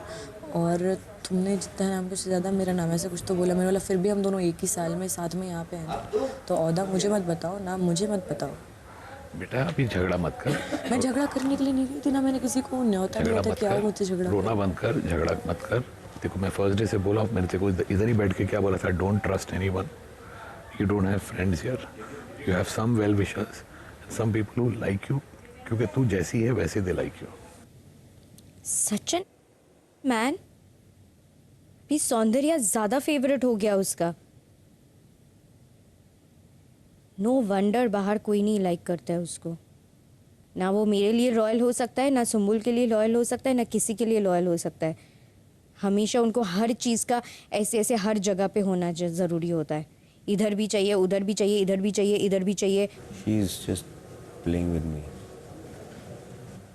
और तुमने जितना नाम कुछ ज़्यादा मेरा नाम ऐसा कुछ तो बोला। मैंने बोला फिर भी हम दोनों एक ही साल में साथ में यहाँ पे हैं, तो औदा मुझे मत बताओ, नाम मुझे मत बताओ। बेटा अभी झगड़ा मत कर। मैं झगड़ा करने के लिए नहीं गई थी ना, मैंने किसी को न्योता दिया था क्या मुझसे झगड़ा। रोना बंद कर, झगड़ा मत कर। देखो मैं फर्स्ट डे से बोला, मैंने तेरे को इधर ही बैठ के क्या बोला था, don't trust anyone, you don't have friends here, You have some well-wishers, some people who like you, क्योंकि तू जैसी है वैसे they like you. Sachin man भी सौंदर्या ज्यादा फेवरेट हो गया उसका. नो वंडर बाहर कोई नहीं लाइक करता है उसको. ना वो मेरे लिए लॉयल हो सकता है, ना सुम्बुल के लिए लॉयल हो सकता है, ना किसी के लिए लॉयल हो सकता है. हमेशा उनको हर चीज़ का ऐसे ऐसे हर जगह पे होना ज़रूरी होता है. इधर भी चाहिए, उधर भी चाहिए, इधर भी चाहिए, इधर भी चाहिए. She is just playing with me.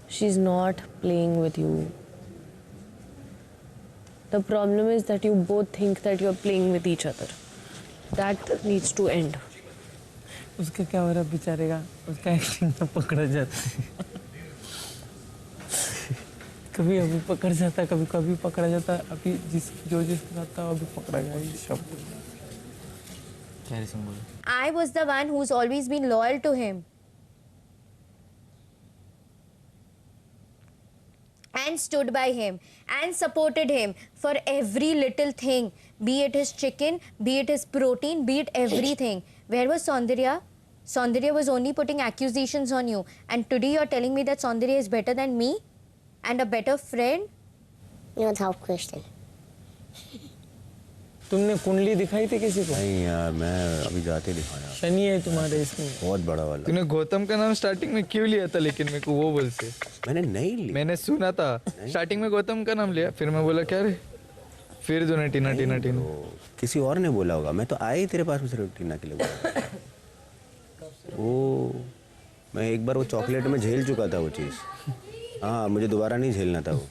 She's not playing with you. The problem is that you both think that you're playing with each other. That needs to end. उसका क्या हो रहा है बेचारे का, उसका एक्टिंग में पकड़ा जाता है. कभी अभी पकड़ जाता है, कभी कभी पकड़ा जाता है. अभी जिसके साथ था अभी पकड़ा गया ये शब्द. I was the one who's always been loyal to him. And stood by him and supported him for every little thing, be it his chicken, be it his protein, be it everything. Where was Saundarya? Saundarya was only putting accusations on you, and today you're telling me that Saundarya is better than me and a better friend? Without question. तुमने कुंडली दिखाई थी किसी को? नहीं यार, मैं अभी जाते दिखाया. शनि है तुम्हारे इसमें बहुत बड़ा वाला. तूने गौतम का नाम स्टार्टिंग में क्यों लिया था लेकिन मेरे को वो बोल से? मैंने नहीं लिया. मैंने सुना था स्टार्टिंग में गौतम का नाम लिया, फिर मैं बोला क्या रे, फिर तूने टीना टीना टीना. किसी और ने बोला होगा. मैं तो आया ही तेरे पास में सिर्फ टीना के लिए. वो मैं एक बार वो चॉकलेट में झेल चुका था वो चीज़. हाँ, मुझे दोबारा नहीं झेलना था वो.